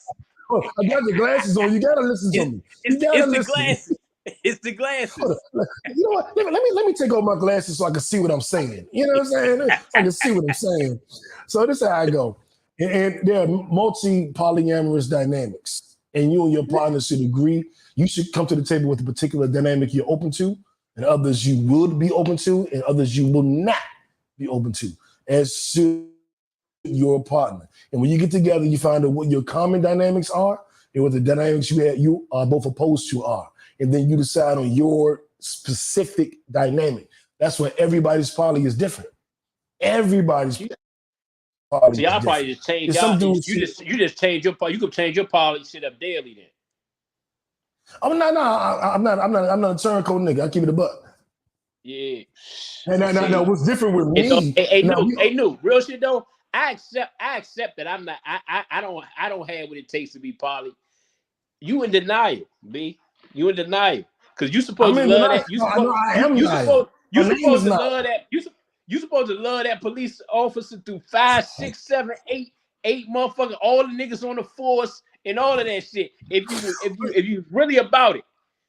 Oh, I got the glasses on. You gotta listen to me. It's the glasses. It's the glasses. You know what? Let me take off my glasses so I can see what I'm saying. You know what I'm saying? So I can see what I'm saying. So this is how I go. And there are multi-polyamorous dynamics. And you and your partner should agree. You should come to the table with a particular dynamic you're open to, and others you would be open to, and others you will not be open to. As should your partner. And when you get together, you find out what your common dynamics are and what the dynamics you are both opposed to are. And then you decide on your specific dynamic. That's why everybody's poly is different. Everybody's poly. So y'all probably just change y'all. You just change your poly. You could change your poly shit up daily then. I'm not a turncoat nigga. I keep it a buck. Yeah. No. What's different with me? New real shit though. I accept that I'm not. I don't have what it takes to be poly. You in denial, B. You in denial. Because you supposed to I'm in love denial. that. You No, I know supposed, I am you denial. supposed, you My name supposed is to not. love that. You supposed to love that police officer through 5, 6, 7, 8 motherfucking all the niggas on the force and all of that shit. If you really about it,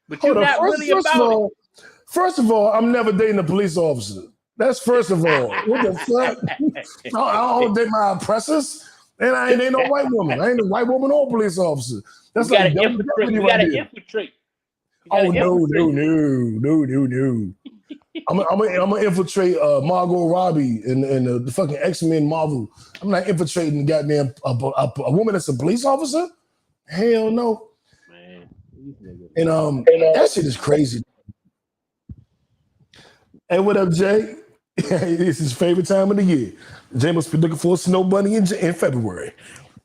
but you're Hold on. not really First of about it. all, I'm never dating a police officer. That's first of all. What the fuck? I don't date my oppressors. And I ain't no white woman. I ain't a white woman or police officer. That's You like gotta double infiltrate. jeopardy You right gotta there. infiltrate. Oh no. I'm gonna infiltrate Margot Robbie and the fucking X-Men Marvel. I'm not infiltrating goddamn a woman that's a police officer. Hell no. Man. And that shit is crazy. Hey, what up, Jay? It's his favorite time of the year. Jay must be looking for a snow bunny in February.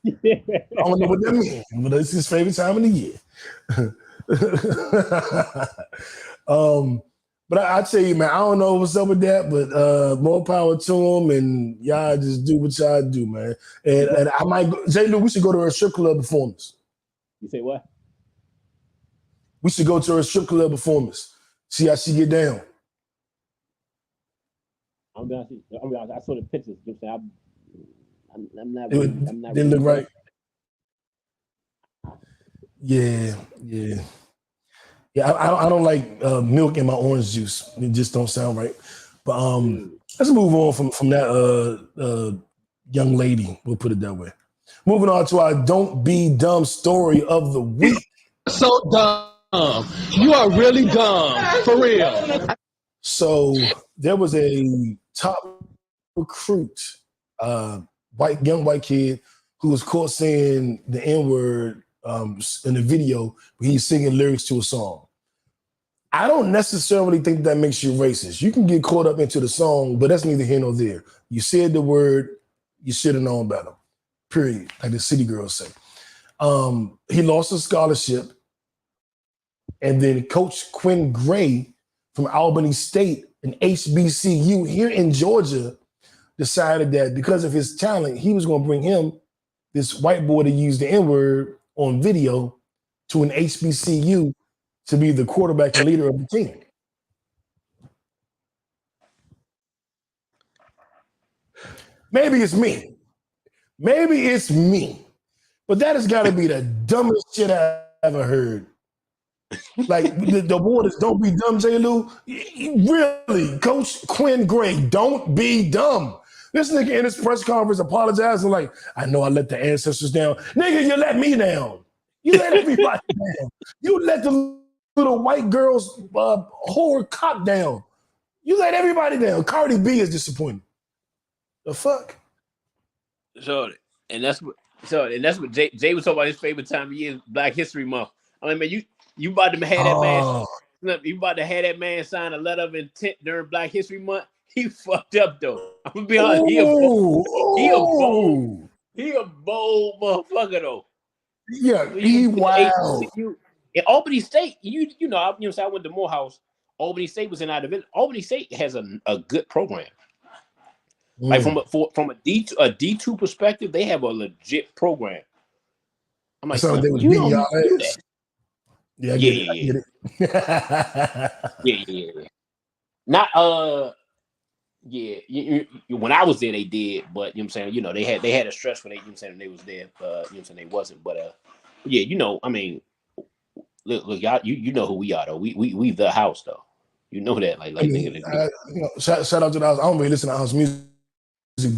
I don't know what that means, but it's his favorite time of the year. But I tell you, man, I don't know what's up with that, but more power to him, and y'all just do what y'all do, man. And I might go, J. Lou, we should go to a strip club performance. You say what? We should go to a strip club performance. See how she get down. I'm be honest, I saw the pictures. You know what I'm saying? I'm not Didn't really look right. Yeah. I don't like milk in my orange juice. It just don't sound right. But let's move on from that young lady. We'll put it that way. Moving on to our don't be dumb story of the week. So dumb. You are really dumb. For real. So there was a top recruit, young white kid who was caught saying the N-word in the video where he's singing lyrics to a song. I don't necessarily think that makes you racist. You can get caught up into the song, but that's neither here nor there. You said the word, you should have known better. Period. Like the city girls say. He lost a scholarship, and then Coach Quinn Gray from Albany State, an HBCU here in Georgia, decided that because of his talent, he was going to bring him, this white boy, to use the N-word on video to an HBCU to be the quarterback and leader of the team. Maybe it's me. But that has got to be the dumbest shit I ever heard. Like the word is don't be dumb, J. Lou. Really, Coach Quinn Gray, don't be dumb. This nigga in his press conference apologizing like, I know I let the ancestors down. Nigga, you let me down. You let everybody down. You let the little white girls whore cock down. You let everybody down. Cardi B is disappointed. The fuck? And that's what Jay was talking about. His favorite time of year, Black History Month. I mean, man, you about to have that man. You about to have that man sign a letter of intent during Black History Month. He fucked up though. I'm gonna be honest. He a bold motherfucker though. Yeah, he wild. In Albany State, you know, I went to Morehouse. Albany State was in our division. Albany State has a good program. Like from a D2 perspective, they have a legit program. I'm like, so they was you beating don't y'all do ass. that. Yeah, I get it. Yeah. Not when I was there, they did, but you know what I'm saying, you know, they had a stretch when they, you know what I'm saying, they was there, you know what I'm saying, they wasn't, but yeah, you know, I mean, look, y'all, you know who we are though. We the house though. You know that, like nigga. Shout out to the house. I don't really listen to house music,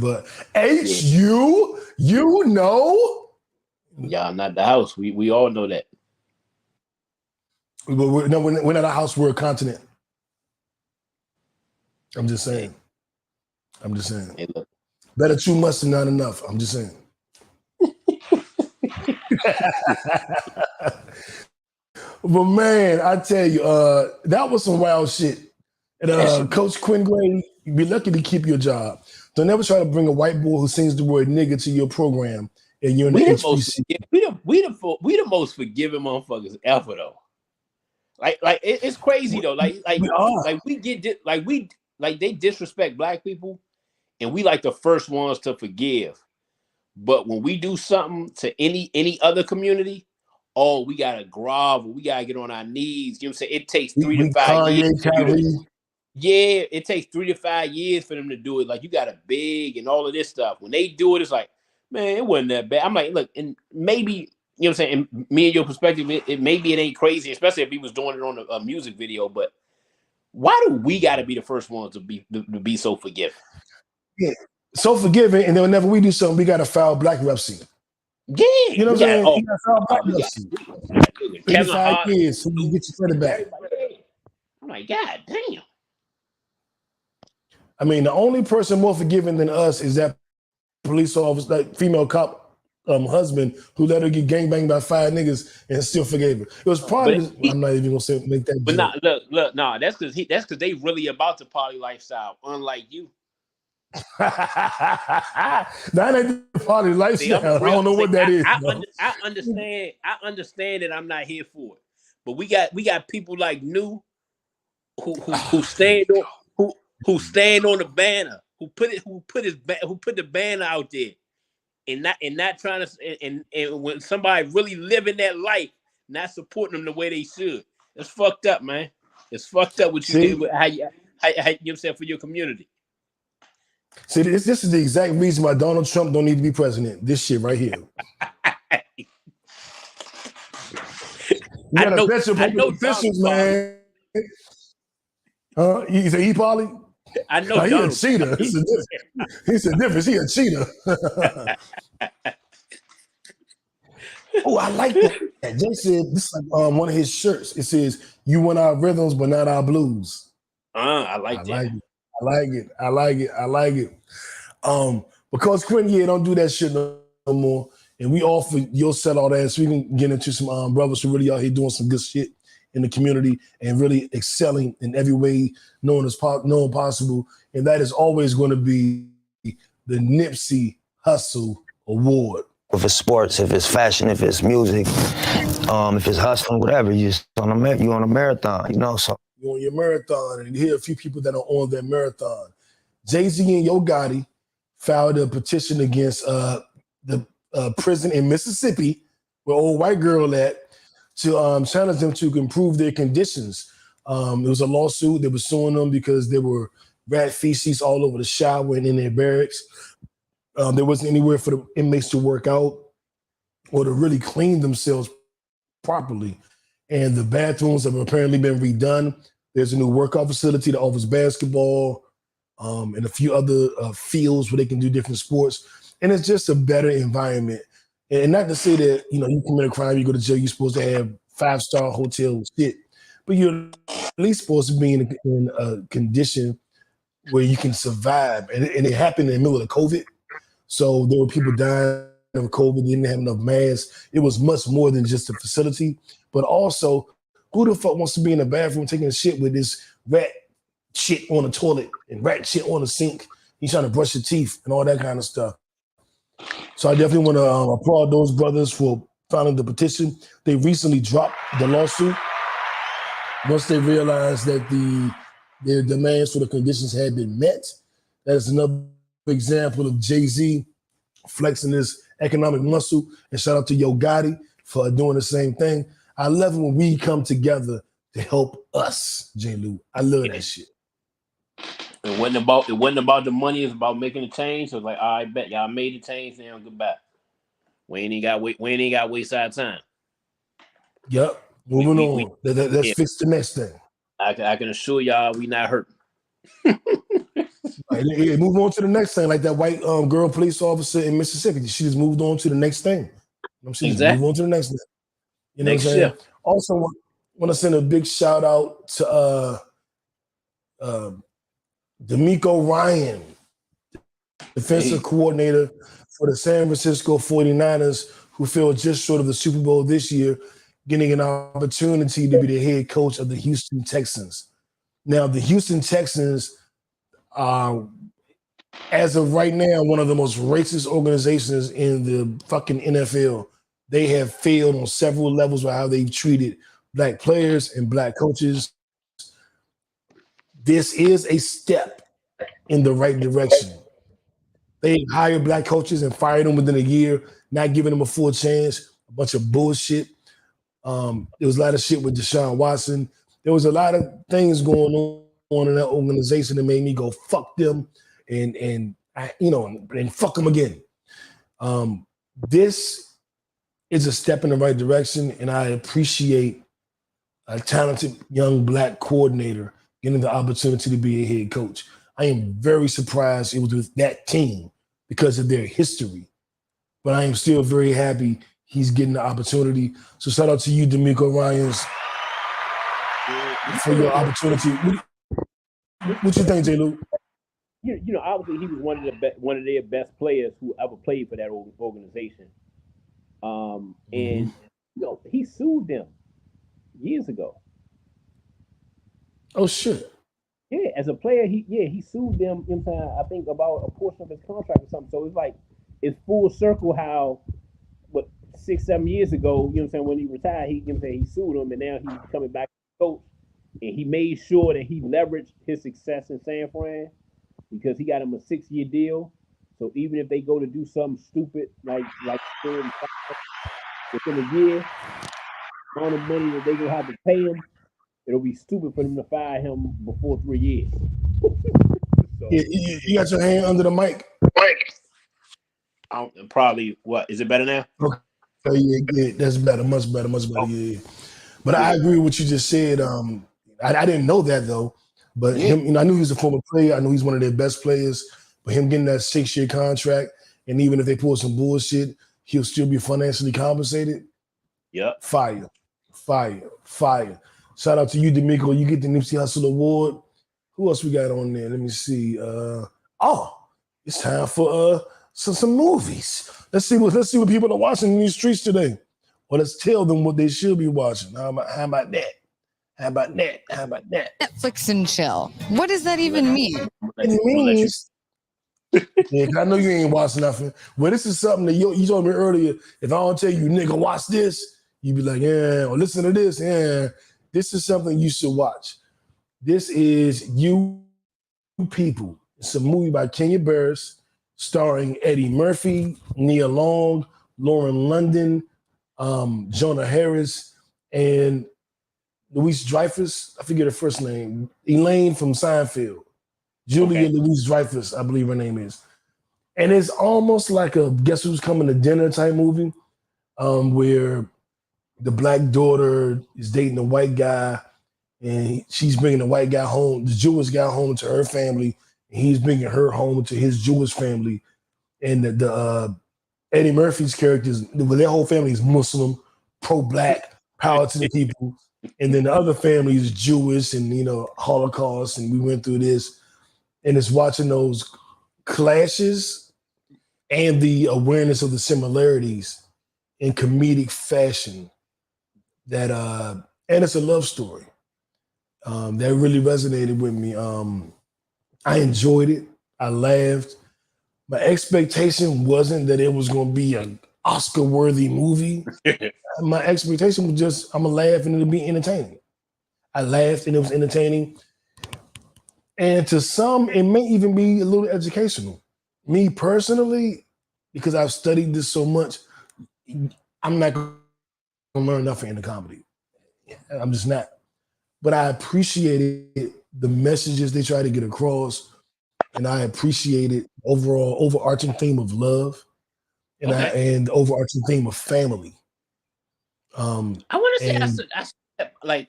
but HU, you know, y'all not the house. We all know that. We're not a house. We're a continent. I'm just saying. Hey, look. Better too much than not enough. I'm just saying. But man, I tell you, that was some wild shit. And Coach Quinn Gray, you'd be lucky to keep your job. Don't ever try to bring a white boy who sings the word nigga to your program, and you're in the HBC. We the most forgiving motherfuckers ever though. Like it's crazy though. Like they disrespect black people, and we like the first ones to forgive. But when we do something to any other community, oh, we gotta grovel, we gotta get on our knees. You know what I'm saying? It takes 3 to We 5 years. Kyrie. Yeah, it takes 3 to 5 years for them to do it. Like you gotta beg and all of this stuff. When they do it, it's like, man, it wasn't that bad. I'm like, look, and maybe you know what I'm saying. And me and your perspective, maybe it ain't crazy, especially if he was doing it on a music video. But why do we got to be the first ones to be so forgiving? Yeah, so forgiving, and then whenever we do something, we got to file black rep scene. Yeah, you know what I'm saying? You got to file black rep scene. Kevin Hart, years, so you get your credit back. I'm like, God damn. I mean, the only person more forgiving than us is that police officer, that female cop husband who let her get gangbanged by 5 niggas and still forgave her. It was probably, I'm not even gonna say make that. But look, that's because they really about the party lifestyle, unlike you. That ain't the party lifestyle. I don't know what that is. I understand that I'm not here for it, but we got people like New who stand on the banner, who put the banner out there, and not trying to and when somebody really living that life, not supporting them the way they should. It's fucked up, man. It's fucked up what you did with how you know what I'm saying, for your community. See, this is the exact reason why Donald Trump don't need to be president. This shit right here. I know officials, man. You say he probably? I know he a cheater. He's a difference. He a cheater. Oh, I like that. Jay said this is like one of his shirts. It says, "You want our rhythms, but not our blues." I like that. I like it. Because Quinn, don't do that shit no more. And we offer your sellout ass. So we can get into some brothers who really out here doing some good shit in the community and really excelling in every way known possible. And that is always going to be the Nipsey Hustle Award. If it's sports, if it's fashion, if it's music, if it's hustling, whatever, you on a marathon, you know. So you're on your marathon, and you hear a few people that are on their marathon. Jay-Z and Yo Gotti filed a petition against the prison in Mississippi, where old white girl at, to challenge them to improve their conditions. There was a lawsuit. They were suing them because there were rat feces all over the shower and in their barracks. There wasn't anywhere for the inmates to work out or to really clean themselves properly. And the bathrooms have apparently been redone. There's a new workout facility that offers basketball and a few other fields where they can do different sports. And it's just a better environment. And not to say that, you commit a crime, you go to jail, you're supposed to have 5-star hotel shit, but you're at least supposed to be in a condition where you can survive. And it happened in the middle of COVID. So there were people dying of COVID, they didn't have enough masks. It was much more than just a facility, but also who the fuck wants to be in the bathroom taking a shit with this rat shit on the toilet and rat shit on the sink? He's trying to brush your teeth and all that kind of stuff. So I definitely want to applaud those brothers for filing the petition. They recently dropped the lawsuit once they realized that their demands for the conditions had been met. That is another example of Jay-Z flexing his economic muscle, and shout out to Yo Gotti for doing the same thing. I love it when we come together to help us, J. Lou. I love that shit. It wasn't about the money. It's about making a change. So it's like, all right, bet y'all made the change. Now goodbye. We ain't got to waste our time. Yep. Moving on. Let's fix the next thing. I can assure y'all we not hurting. Right, move on to the next thing, like that white girl police officer in Mississippi. She just moved on to the next thing. Move on to the next thing. You know what I'm saying? Also, want to send a big shout out to D'Amico Ryan, defensive coordinator for the San Francisco 49ers, who fell just short of the Super Bowl this year, getting an opportunity to be the head coach of the Houston Texans. Now, the Houston Texans are, as of right now, one of the most racist organizations in the fucking NFL. They have failed on several levels with how they've treated black players and black coaches. This is a step in the right direction. They hired black coaches and fired them within a year, not giving them a full chance. A bunch of bullshit. There was a lot of shit with Deshaun Watson. There was a lot of things going on in that organization that made me go fuck them and I, and fuck them again. This is a step in the right direction, and I appreciate a talented young black coordinator getting the opportunity to be a head coach. I am very surprised it was with that team because of their history, but I am still very happy he's getting the opportunity. So shout out to you, D'Amico Ryans, for your opportunity. What you think, J. Luke? Obviously he was one of their best players who ever played for that organization. And he sued them years ago. Oh shit. Yeah, as a player, he sued them. I think about a portion of his contract or something. So it's like it's full circle how 6-7 years ago, when he retired, he sued him, and now he's coming back to coach, and he made sure that he leveraged his success in San Fran because he got him a 6-year deal. So even if they go to do something stupid like within a year, the amount of money that they gonna have to pay him, it'll be stupid for them to fire him before 3 years. So, you got your hand under the mic. Probably what? Is it better now? Okay. Yeah, that's better, much better, yeah. But I agree with what you just said. I didn't know that though. But him, I knew he was a former player. I knew he's one of their best players. But him getting that 6-year contract, and even if they pull some bullshit, he'll still be financially compensated. Yep. Fire. Shout out to you, D'Amico. You get the Nipsey Hussle Award. Who else we got on there? Let me see. It's time for some movies. Let's see what people are watching in these streets today. Well, let's tell them what they should be watching. How about that? Netflix and chill. What does that even mean? It means, yeah, I know you ain't watching nothing. Well, this is something that you told me earlier. If I don't tell you, nigga, watch this, you be like, yeah, or listen to this, yeah. This is something you should watch. This is You People. It's a movie by Kenya Barris, starring Eddie Murphy, Nia Long, Lauren London, Jonah Harris, and Louise Dreyfus. I forget her first name. Elaine from Seinfeld. Julia Louise Dreyfus, I believe her name is. And it's almost like a Guess Who's Coming to Dinner type movie, where the black daughter is dating a white guy, and she's bringing the white guy home, the Jewish guy home to her family, and he's bringing her home to his Jewish family. And the Eddie Murphy's characters, their whole family is Muslim, pro-black, power to the people. And then the other family is Jewish and, Holocaust, and we went through this. And it's watching those clashes and the awareness of the similarities in comedic fashion that, and it's a love story that really resonated with me. I enjoyed it. I laughed. My expectation wasn't that it was going to be an Oscar-worthy movie. My expectation was just, I'm going to laugh and it'll be entertaining. I laughed and it was entertaining. And to some, it may even be a little educational. Me personally, because I've studied this so much, I'm not going to learn nothing in the comedy. I'm just not. But I appreciated the messages they try to get across, and I appreciated overall overarching theme of love, and the overarching theme of family. I want to say,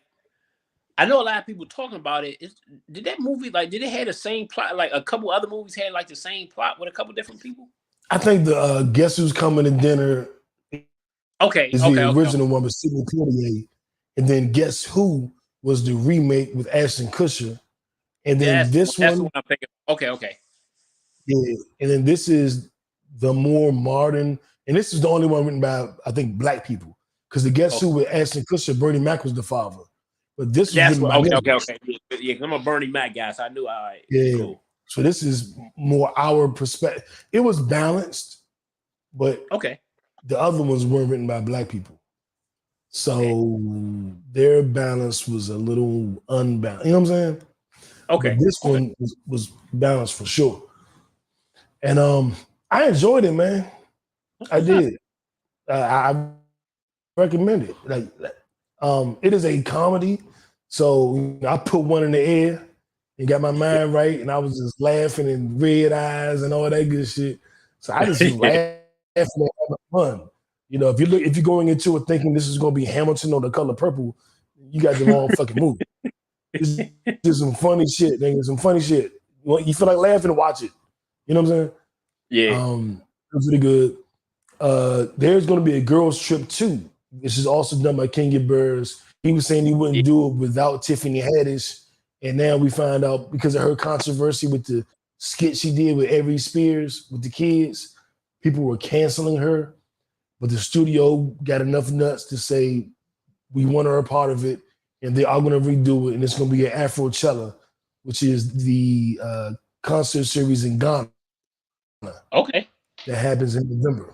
I know a lot of people talking about it. Did that movie, did it have the same plot? Like a couple other movies had the same plot with a couple different people? I think the Guess Who's Coming to Dinner is the original one with Sidney Poitier. And then Guess Who was the remake with Ashton Kutcher. And then that's what I'm thinking. Okay. Yeah. And then this is the more modern, and this is the only one written by, I think, black people. Because the Guess Who with Ashton Kutcher, Bernie Mac was the father. But this is okay. Yeah, I'm a Bernie Mac guy, so I knew. All right. Yeah. Cool. So this is more our perspective. It was balanced, but the other ones weren't written by black people. So their balance was a little unbalanced. You know what I'm saying? Okay. But this one was balanced for sure. And I enjoyed it, man. I did. I recommend it. It is a comedy, so I put one in the air and got my mind right, and I was just laughing and red eyes and all that good shit. So I just laughing and having fun. You know, if you're going into it thinking this is going to be Hamilton or The Color Purple, you got the wrong fucking movie. It's just some funny shit. Nigga, some funny shit. You feel like laughing, watch it. You know what I'm saying? Yeah. It's really good. There's going to be a girls trip too. This is also done by Kenya Burrs. He was saying he wouldn't do it without Tiffany Haddish, and now we find out because of her controversy with the skit she did with Avery Spears with the kids, people were canceling her, but the studio got enough nuts to say we want her a part of it, and they are going to redo it, and it's going to be at Afrochella, which is the concert series in Ghana. Okay. That happens in November,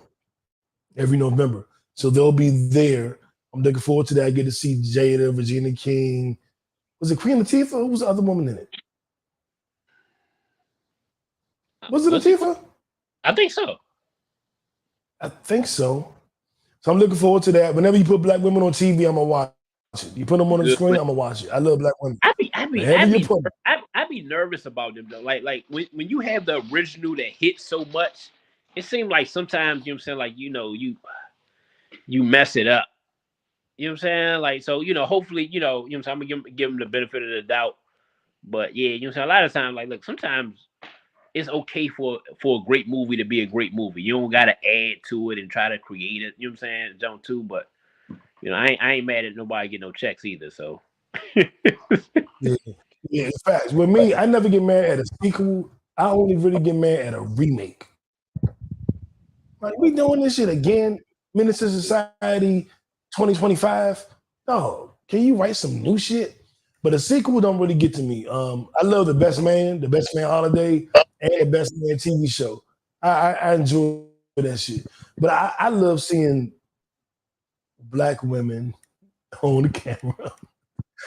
every November. So they'll be there. I'm looking forward to that. I get to see Jada, Regina King. Was it Queen Latifah? Who was the other woman in it? Was it Latifah? I think so. I think so. So I'm looking forward to that. Whenever you put black women on TV, I'm gonna watch it. You put them on the screen, I'm gonna watch it. I love black women. I'd be nervous about them though. Like when you have the original that hits so much, it seems like sometimes, you know what I'm saying, like, you know, you mess it up. You know what I'm saying? Like, so, you know, hopefully, you know what I'm saying, I'm gonna give them the benefit of the doubt. But yeah, you know what I'm saying? A lot of times, like, look, sometimes it's okay for a great movie to be a great movie. You don't gotta add to it and try to create it. You know what I'm saying? Don't too, but you know, I ain't mad at nobody getting no checks either. So yeah, it's facts. With me, I never get mad at a sequel. I only really get mad at a remake. Like, we doing this shit again, Menace to Society 2025. No, can you write some new shit? But a sequel don't really get to me. I love The Best Man Holiday, and The Best Man TV show. I enjoy that shit. But I love seeing black women on the camera.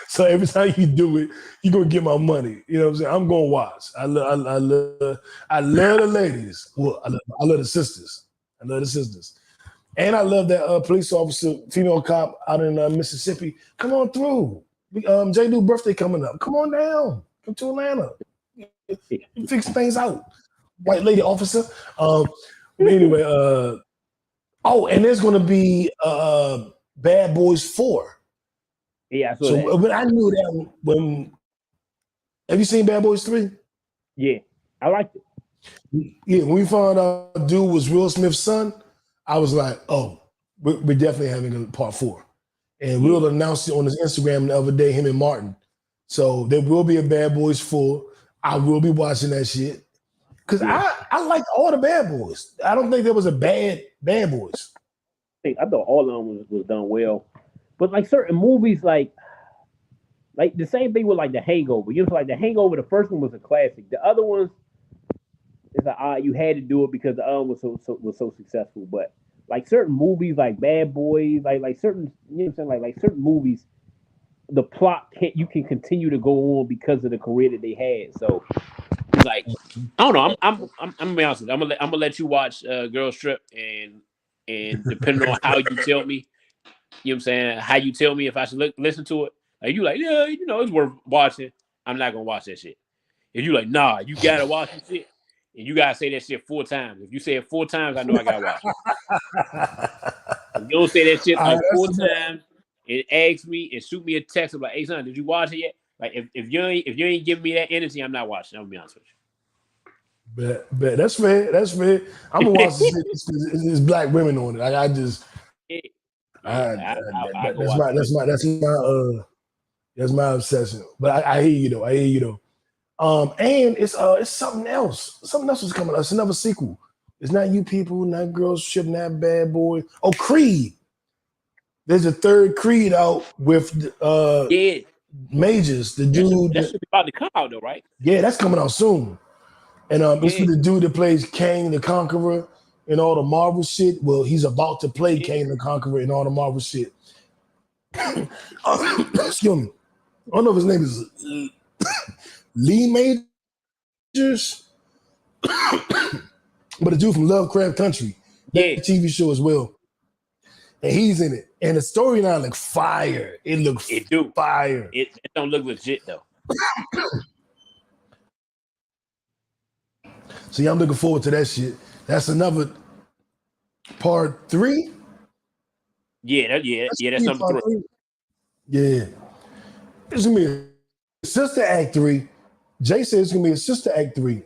So every time you do it, you're gonna get my money. You know what I'm saying? I'm gonna watch. I love the ladies. Well, I love the sisters. I love the sisters. And I love that police officer, female cop out in Mississippi. Come on through. J. Du's birthday coming up. Come on down. Come to Atlanta. Fix things out. White lady officer. Anyway, and there's gonna be Bad Boys 4. Yeah, so when I knew that when have you seen Bad Boys 3? Yeah, I liked it. Yeah, when we found out dude was Will Smith's son, I was like, oh, we're definitely having a part 4. And Will announced it on his Instagram the other day, him and Martin. So there will be a Bad Boys 4. I will be watching that shit. Because I liked all the Bad Boys. I don't think there was a bad Boys. I thought all of them was done well. But like certain movies, like the same thing with like The Hangover. You know, like The Hangover, the first one was a classic. The other ones, it's like you had to do it because the other one was so successful. But like certain movies, like Bad Boys, like certain, you know what I'm saying, like certain movies, the plot you can continue to go on because of the career that they had. So it's like, I don't know. I'm gonna be honest with you. I'm gonna let you watch Girls Trip, and depending on how you tell me. You know what I'm saying? How you tell me if I should listen to it? Like you like, yeah, you know, it's worth watching. I'm not gonna watch that shit. If you like, nah, you gotta watch this shit, and you gotta say that shit 4 times. If you say it 4 times, I know I gotta watch it. If you don't say that shit like 4 times, and ask me and shoot me a text of like, hey son, did you watch it yet? Like if you ain't giving me that energy, I'm not watching. I'm gonna be honest with you. But that's fair. That's fair. I'm gonna watch this shit. It's black women on it. That's my obsession. But I hear you though. And it's something else. Something else is coming up. It's another sequel. It's not You People, not Girls Trip, not Bad Boy. Oh, Creed. There's a third Creed out with Majors, the dude. That's about to come out though, right? Yeah, that's coming out soon. And it's with the dude that plays Kang the Conqueror and all the Marvel shit. Well, he's about to play Kang the Conqueror and all the Marvel shit. Excuse me. I don't know if his name is Lee Majors, but a dude from Lovecraft Country. That TV show as well. and he's in it. And the storyline look fire. It looks fire. It don't look legit though. So yeah, I'm looking forward to that shit. That's another part 3. That's number 3. Yeah. It's gonna be a sister act 3. Jay said it's gonna be a sister act 3.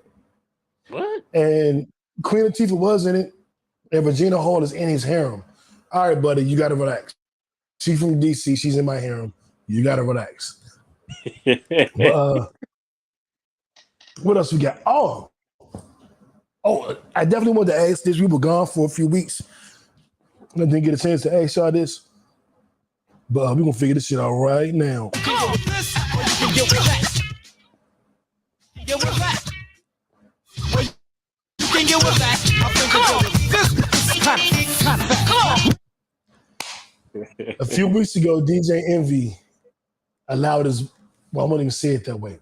What? And Queen Latifah was in it, and Regina Hall is in his harem. All right, buddy, you gotta relax. She's from DC, she's in my harem. You gotta relax. What else we got? Oh, I definitely wanted to ask this. We were gone for a few weeks. I didn't get a chance to ask y'all this. But we're gonna figure this shit out right now. A few weeks ago, DJ Envy allowed his, well, I won't even say it that way,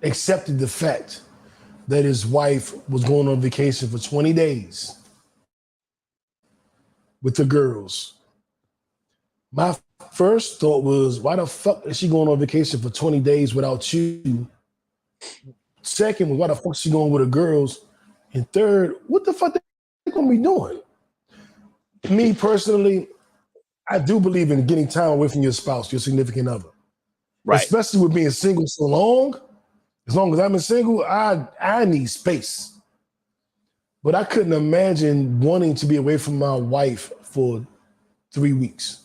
accepted the fact that his wife was going on vacation for 20 days with the girls. My first thought was, why the fuck is she going on vacation for 20 days without you? Second was, why the fuck is she going with the girls? And third, what the fuck they gonna be doing? Me personally, I do believe in getting time away from your spouse, your significant other. Right. Especially with being single so long. As long as I've been single, I need space. But I couldn't imagine wanting to be away from my wife for 3 weeks.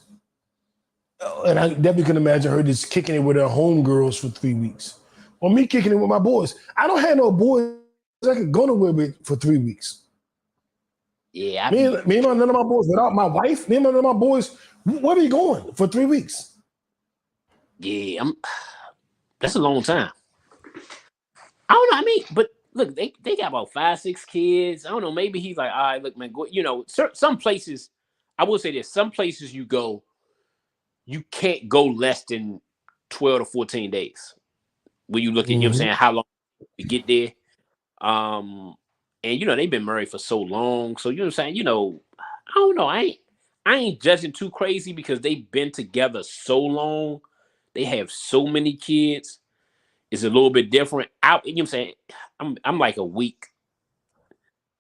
And I definitely couldn't imagine her just kicking it with her homegirls for 3 weeks. Or me kicking it with my boys. I don't have no boys I could go nowhere with for 3 weeks. Yeah. Me and none of my boys, without my wife, me and none of my boys, where are we going for 3 weeks? Yeah, that's a long time. I don't know. I mean, but look, they got about 5, 6 kids. I don't know. Maybe he's like, all right, look, man, go. You know, some places. I will say this: some places you go, you can't go less than 12 to 14 days. When you look at, you know what I'm saying, how long we get there. And you know they've been married for so long, so you know what I'm saying. You know, I don't know. I ain't judging too crazy because they've been together so long. They have so many kids. It's a little bit different. You know what I'm saying? I'm like a week.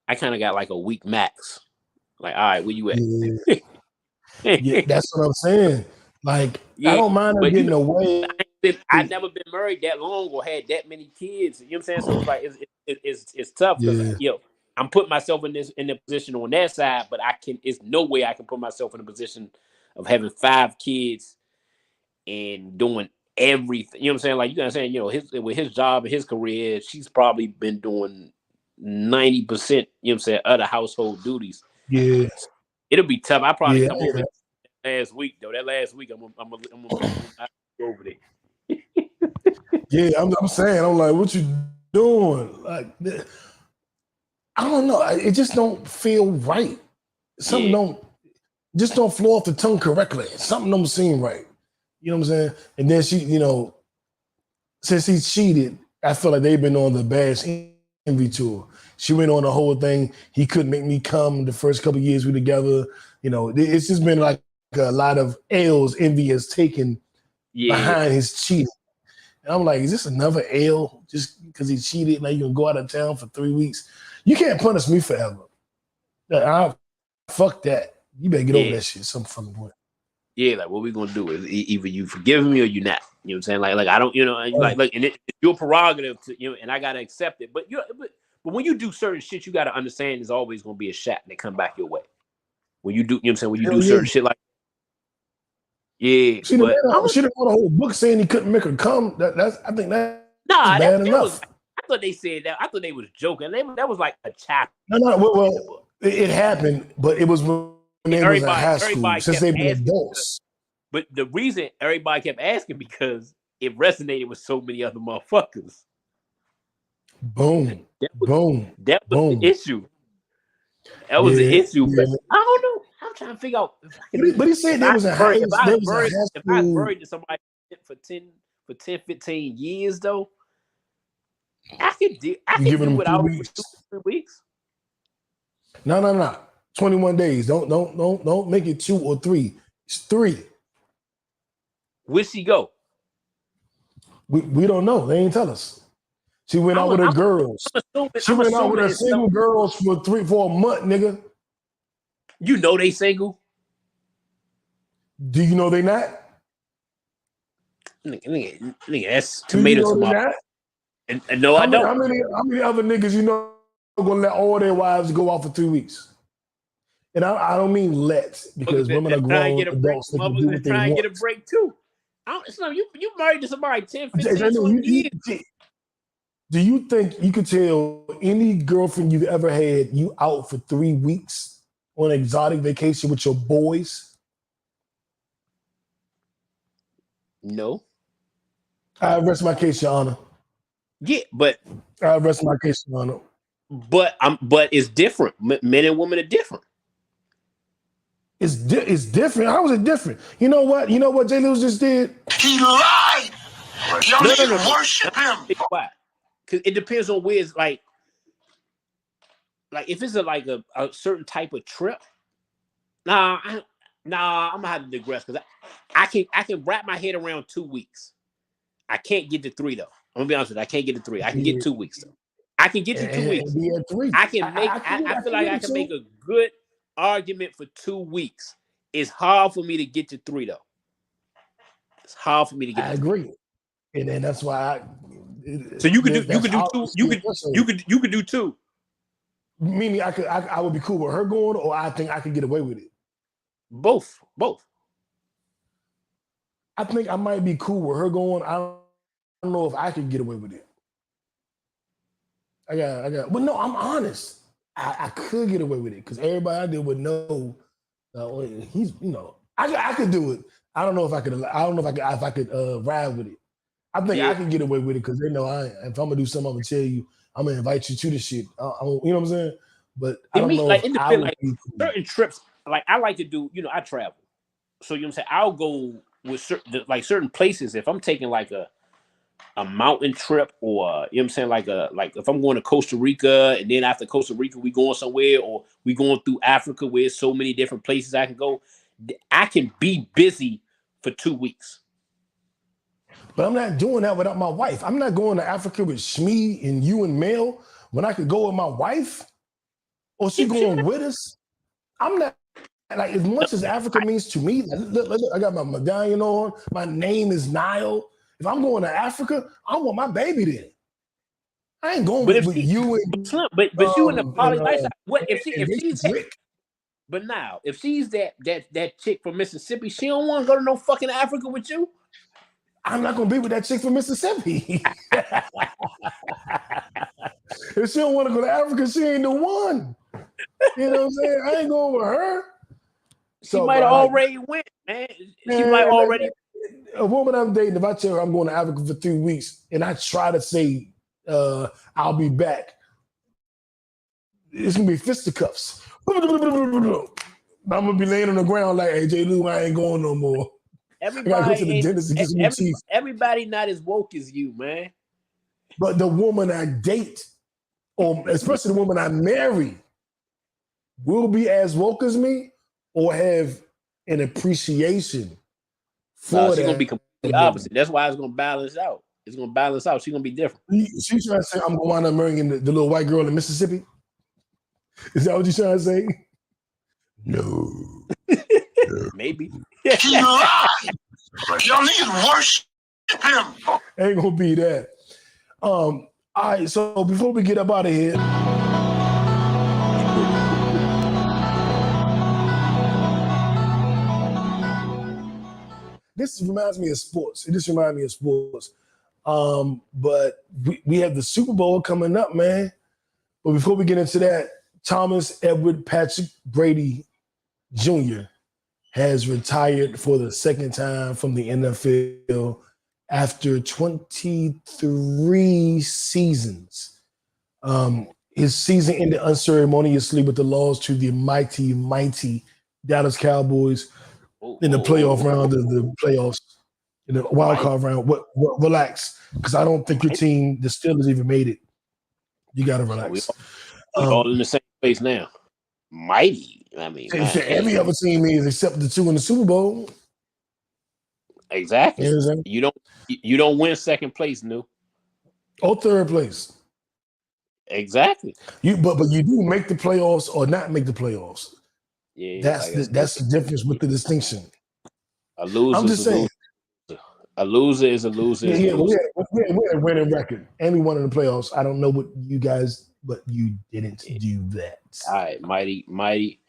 I kind of got like a week max. Like, all right, where you at? Yeah, that's what I'm saying. Like, yeah, I don't mind her getting away. I've never been married that long or had that many kids. You know what I'm saying? So it's like it's tough because I'm putting myself in the position on that side, but it's no way I can put myself in a position of having 5 kids and doing everything. You know what I'm saying? Like, you know what I'm saying? You know, with his job and his career, she's probably been doing 90%, you know what I'm saying, other household duties. Yeah. It'll be tough. I probably come over last week though. That last week I'm gonna go over there. Yeah, I'm saying, I'm like, what you doing? Like, I don't know. It just don't feel right. Something don't flow off the tongue correctly. Something don't seem right. You know what I'm saying? And then she, you know, since he cheated, I feel like they've been on the Bash Envy tour. She went on the whole thing. He couldn't make me come the first couple of years we were together. You know, it's just been like a lot of L's Envy has taken behind his cheating. And I'm like, is this another L just because he cheated? Now you can go out of town for 3 weeks. You can't punish me forever. Fuck that. You better get over that shit some fucking point. Yeah, like what we gonna do is either you forgive me or you not. You know what I'm saying? Like I don't, you know, like and it's your prerogative to, you know, and I gotta accept it. But but when you do certain shit, you gotta understand there's always gonna be a shot that come back your way. When you do, you know what I'm saying? When you do certain shit like she done wrote a whole book saying he couldn't make her come. I think that's bad enough. I thought they said that. I thought they was joking. That was like a chapter. No. Well, it happened, but it was when they was in high school, since they've been adults. But the reason everybody kept asking because it resonated with so many other motherfuckers. Boom. That was the issue. That was the issue. But I don't know. I'm trying to figure out. But he said there was a high school. If I buried somebody for 10, 15 years though, I could do without 3 weeks. No. 21 days. Don't make it 2 or 3. It's 3. Where'd she go? We don't know. They ain't tell us. She went out with her girls. She went out with her single girls for a month, nigga. You know they single. Do you know they not? Nigga, that's tomato tomato. And no, I don't. How many other niggas you know are gonna let all their wives go out for 3 weeks? And I don't mean let, because women are grown adults. They can do what they want. Get a break too. You married to somebody 10, 15, 20 years. Do you think you could tell any girlfriend you've ever had you out for 3 weeks on an exotic vacation with your boys? No. I rest my case, Your Honor. Yeah, but I rest my case, Your Honor. But it's different. Men and women are different. It's different. How is it different? You know what? You know what J. Lewis just did? He lied. Y'all need to worship him. Why? Because it depends on where it's like if it's a certain type of trip. I'm gonna have to digress because I can wrap my head around 2 weeks. I can't get to 3 though. I'm gonna be honest with you. I can't get to 3. I can get 2 weeks though. I can get to 2 weeks. I can make. I feel like I can make a good argument for 2 weeks. It's hard for me to get to 3 though. It's hard for me to get. I agree, and then that's why. So you could do 2. You could do 2. Meaning I would be cool with her going, or I think I could get away with it. Both. I think I might be cool with her going. I don't know if I could get away with it. I got. But no, I'm honest. I could get away with it because everybody I deal with know he's. I could do it. I don't know if I could. I don't know if I could ride with it. I think I can get away with it because they know if I'm gonna do something, I'm gonna tell you. I'm gonna invite you to the shit. You know what I'm saying? But I don't know. It depends. Certain trips, I like to do. I travel, so you know what I'm saying. I'll go with certain places. If I'm taking a mountain trip, or you know what I'm saying, like if I'm going to Costa Rica, and then after Costa Rica we going somewhere, or we going through Africa where there's so many different places I can go. I can be busy for 2 weeks. But I'm not doing that without my wife. I'm not going to Africa with Shmee and you and Mel when I could go with my wife. Or she going with us. I'm not, as much as Africa means to me, look, I got my medallion on. My name is Nile. If I'm going to Africa, I want my baby there. I ain't going with you and but you in the poly lifestyle. What if she's that? But now, if she's that chick from Mississippi, she don't want to go to no fucking Africa with you. I'm not gonna be with that chick from Mississippi. If she don't want to go to Africa, she ain't the one. You know what I'm saying? I ain't going with her. She might have already went, man. She might already. A woman I'm dating, if I tell her I'm going to Africa for 3 weeks and I try to say I'll be back, it's gonna be fisticuffs. I'm gonna be laying on the ground like, hey, J. Lou, I ain't going no more. Everybody not as woke as you, man. But the woman I date, or especially the woman I marry, will be as woke as me or have an appreciation for that. She's gonna be completely opposite. That's why it's gonna balance out. It's gonna balance out. She's gonna be different. She's trying to say I'm gonna wind up marrying the little white girl in Mississippi. Is that what you're trying to say? No. Maybe. He lied. Y'all need to worship him. Ain't gonna be that. All right, so before we get up out of here, this reminds me of sports. It just reminds me of sports. But we have the Super Bowl coming up, man. But before we get into that, Thomas Edward Patrick Brady Jr. has retired for the second time from the NFL after 23 seasons. His season ended unceremoniously with the loss to the mighty Dallas Cowboys in the playoff round of the playoffs, in the wild card round. Relax, because I don't think your team, the Steelers, even made it. You got to relax. We're all in the same place now. Mighty. I mean, every other team is except the two in the Super Bowl. Exactly. You know what I'm saying? You don't win second place, New. Or third place. Exactly. But you do make the playoffs or not make the playoffs. Yeah, that's the difference with the distinction. A loser. I'm just saying. A loser is a loser. Yeah, we had a winning record, and we won in the playoffs. I don't know what you guys, but you didn't do that. All right, mighty.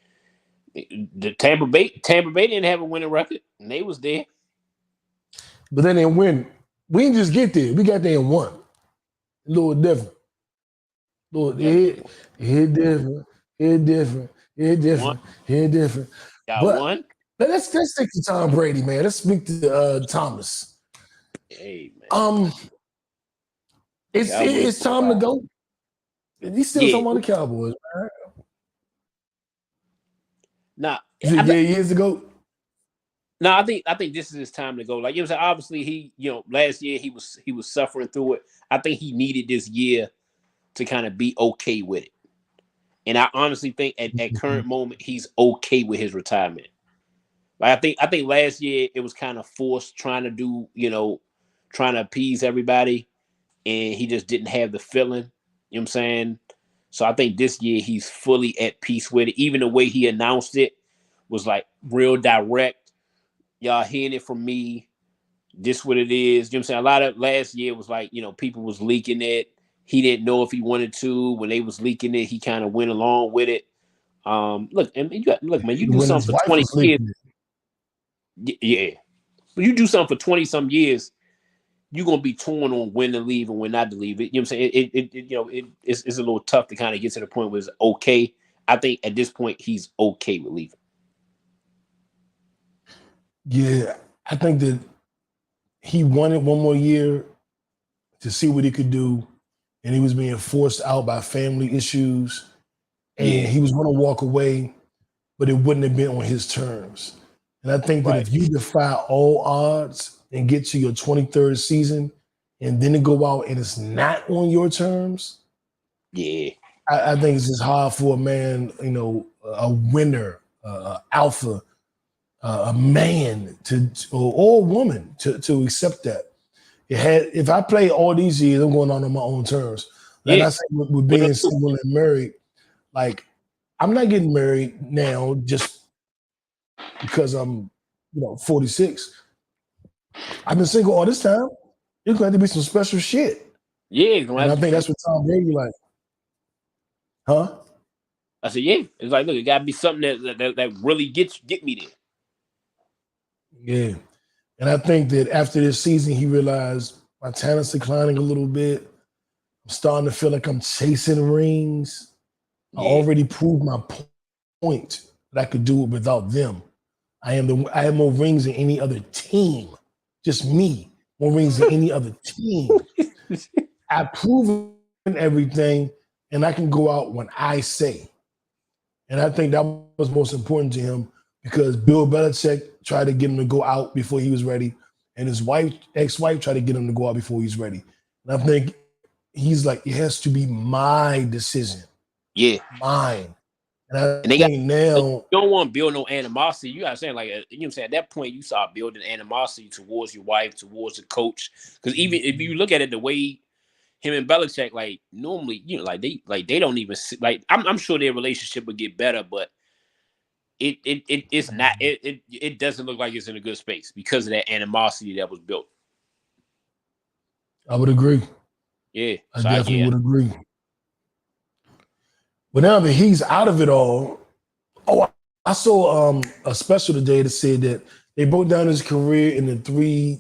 The Tampa Bay didn't have a winning record, and they was there. But then they win. We didn't just get there. We got there and won. A little different. It different. Y'all won. Let's stick to Tom Brady, man. Let's speak to Thomas. Hey, man. It's time to go. He's still talking about the Cowboys, man. Nah, years ago. No, I think this is his time to go. Like, you know, obviously he, last year he was suffering through it. I think he needed this year to kind of be okay with it. And I honestly think at current moment he's okay with his retirement. Like I think last year it was kind of forced, trying to appease everybody, and he just didn't have the feeling. You know what I'm saying? So I think this year he's fully at peace with it. Even the way he announced it was like real direct. Y'all hearing it from me. This what it is. You know what I'm saying? A lot of last year was like, people was leaking it. He didn't know if he wanted to. When they was leaking it, he kind of went along with it. Look, man, you do something for 20 years. Yeah. But you do something for 20 some years, you're gonna be torn on when to leave and when not to leave. You know what I'm saying? It's a little tough to kind of get to the point where it's okay. I think at this point he's okay with leaving. Yeah, I think that he wanted one more year to see what he could do, and he was being forced out by family issues, and he was going to walk away, but it wouldn't have been on his terms. And I think that if you defy all odds and get to your 23rd season, and then to go out and it's not on your terms, I think it's just hard for a man, a winner, alpha, a man or a woman to accept that. If I play all these years, I'm going on my own terms. Like I said, with being single and married, like I'm not getting married now just because I'm, 46. I've been single all this time. It's going to be some special shit. Yeah, and I think that's what Tom Brady like. Huh? I said, yeah. It's like, look, it got to be something that really get me there. Yeah. And I think that after this season, he realized my talent's declining a little bit. I'm starting to feel like I'm chasing rings. I already proved my point that I could do it without them. I have more rings than any other team. Just me. More rings than any other team. I've proven everything, and I can go out when I say. And I think that was most important to him because Bill Belichick tried to get him to go out before he was ready, and his ex-wife tried to get him to go out before he's ready. And I think he's like, it has to be my decision. Yeah. Mine. And they think now you don't want to build no animosity. You gotta say, like, you know what I'm saying? At that point, you start building animosity towards your wife, towards the coach. Because even if you look at it the way him and Belichick, like normally, they don't even like. I'm sure their relationship would get better, but it's not. It doesn't look like it's in a good space because of that animosity that was built. I would agree. Yeah, I definitely would agree. But now that he's out of it all, I saw a special today that said that they broke down his career into 3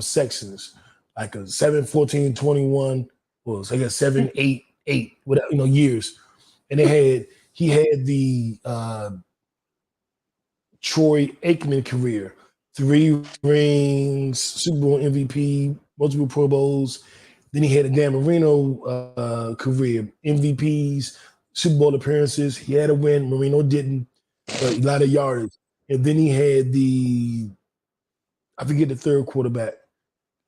sections, like a 7, 14, 21, well, so I guess 7, 8, 8, whatever, years. And he had the Troy Aikman career, 3 rings, Super Bowl MVP, multiple Pro Bowls. Then he had a Dan Marino career, MVPs, Super Bowl appearances. He had a win. Marino didn't, but a lot of yardage. And then he had I forget the third quarterback,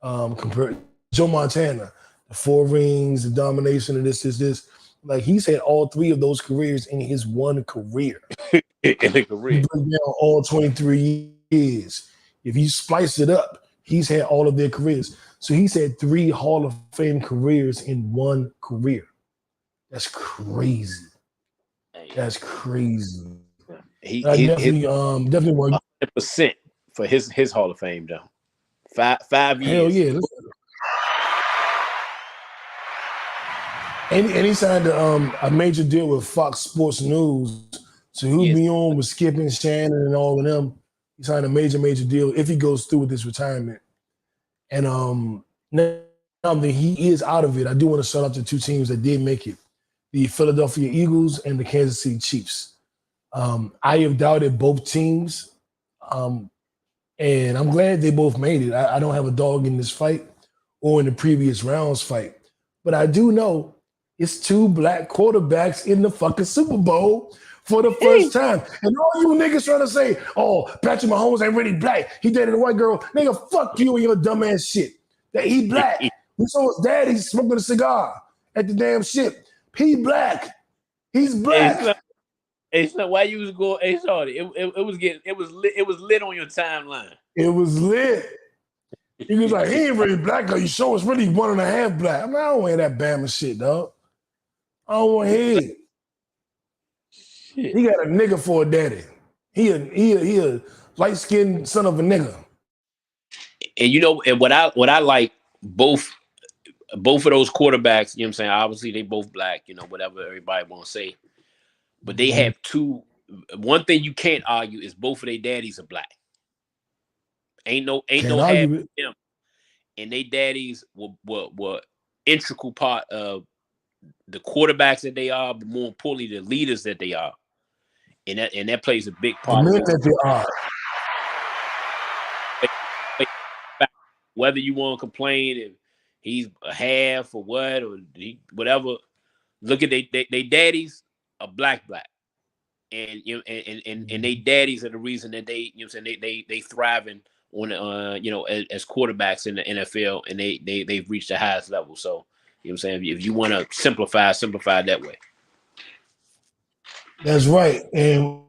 compared Joe Montana, the 4 rings, the domination of this. Like he's had all 3 of those careers in his one career. In a career. You break down all 23 years. If you splice it up, he's had all of their careers. So he's had 3 Hall of Fame careers in one career. That's crazy. That's crazy. He definitely want 100% for his Hall of Fame though. 5 years. Hell yeah. And he signed a major deal with Fox Sports News. So he'll be on with Skip and Shannon and all of them. He signed a major deal if he goes through with his retirement. And now that he is out of it, I do want to shout out to 2 teams that did make it. The Philadelphia Eagles and the Kansas City Chiefs. I have doubted both teams. And I'm glad they both made it. I don't have a dog in this fight or in the previous rounds fight. But I do know it's 2 black quarterbacks in the fucking Super Bowl for the first time. And all you niggas trying to say, oh, Patrick Mahomes ain't really black. He dated a white girl. Nigga, fuck you and your dumb ass shit. That he black. We saw his daddy smoking a cigar at the damn ship. He black. He's black. Hey, so why you was going? Hey, sorry, it was lit on your timeline. It was lit. He was like, he ain't really black, though. You show it's really 1.5 black. I mean, I don't want that Bama shit, dog. I don't want to hear it. He got a nigga for a daddy. He a light-skinned son of a nigga. And you know, and what I like both of those quarterbacks, you know what I'm saying? Obviously, they both black, you know, whatever everybody want to say. But they have 2. One thing you can't argue is both of their daddies are black. Ain't no half of them. And they daddies were integral part of the quarterbacks that they are, but more importantly, the leaders that they are. And that plays a big part. The men that they are. Whether you want to complain if he's a half or what, or whatever, look at they daddies are black. And you know, and they daddies are the reason that they, you know what I'm saying, they thriving on you know, as quarterbacks in the NFL, and they've reached the highest level. So, you know what I'm saying, if you want to simplify it that way. That's right. And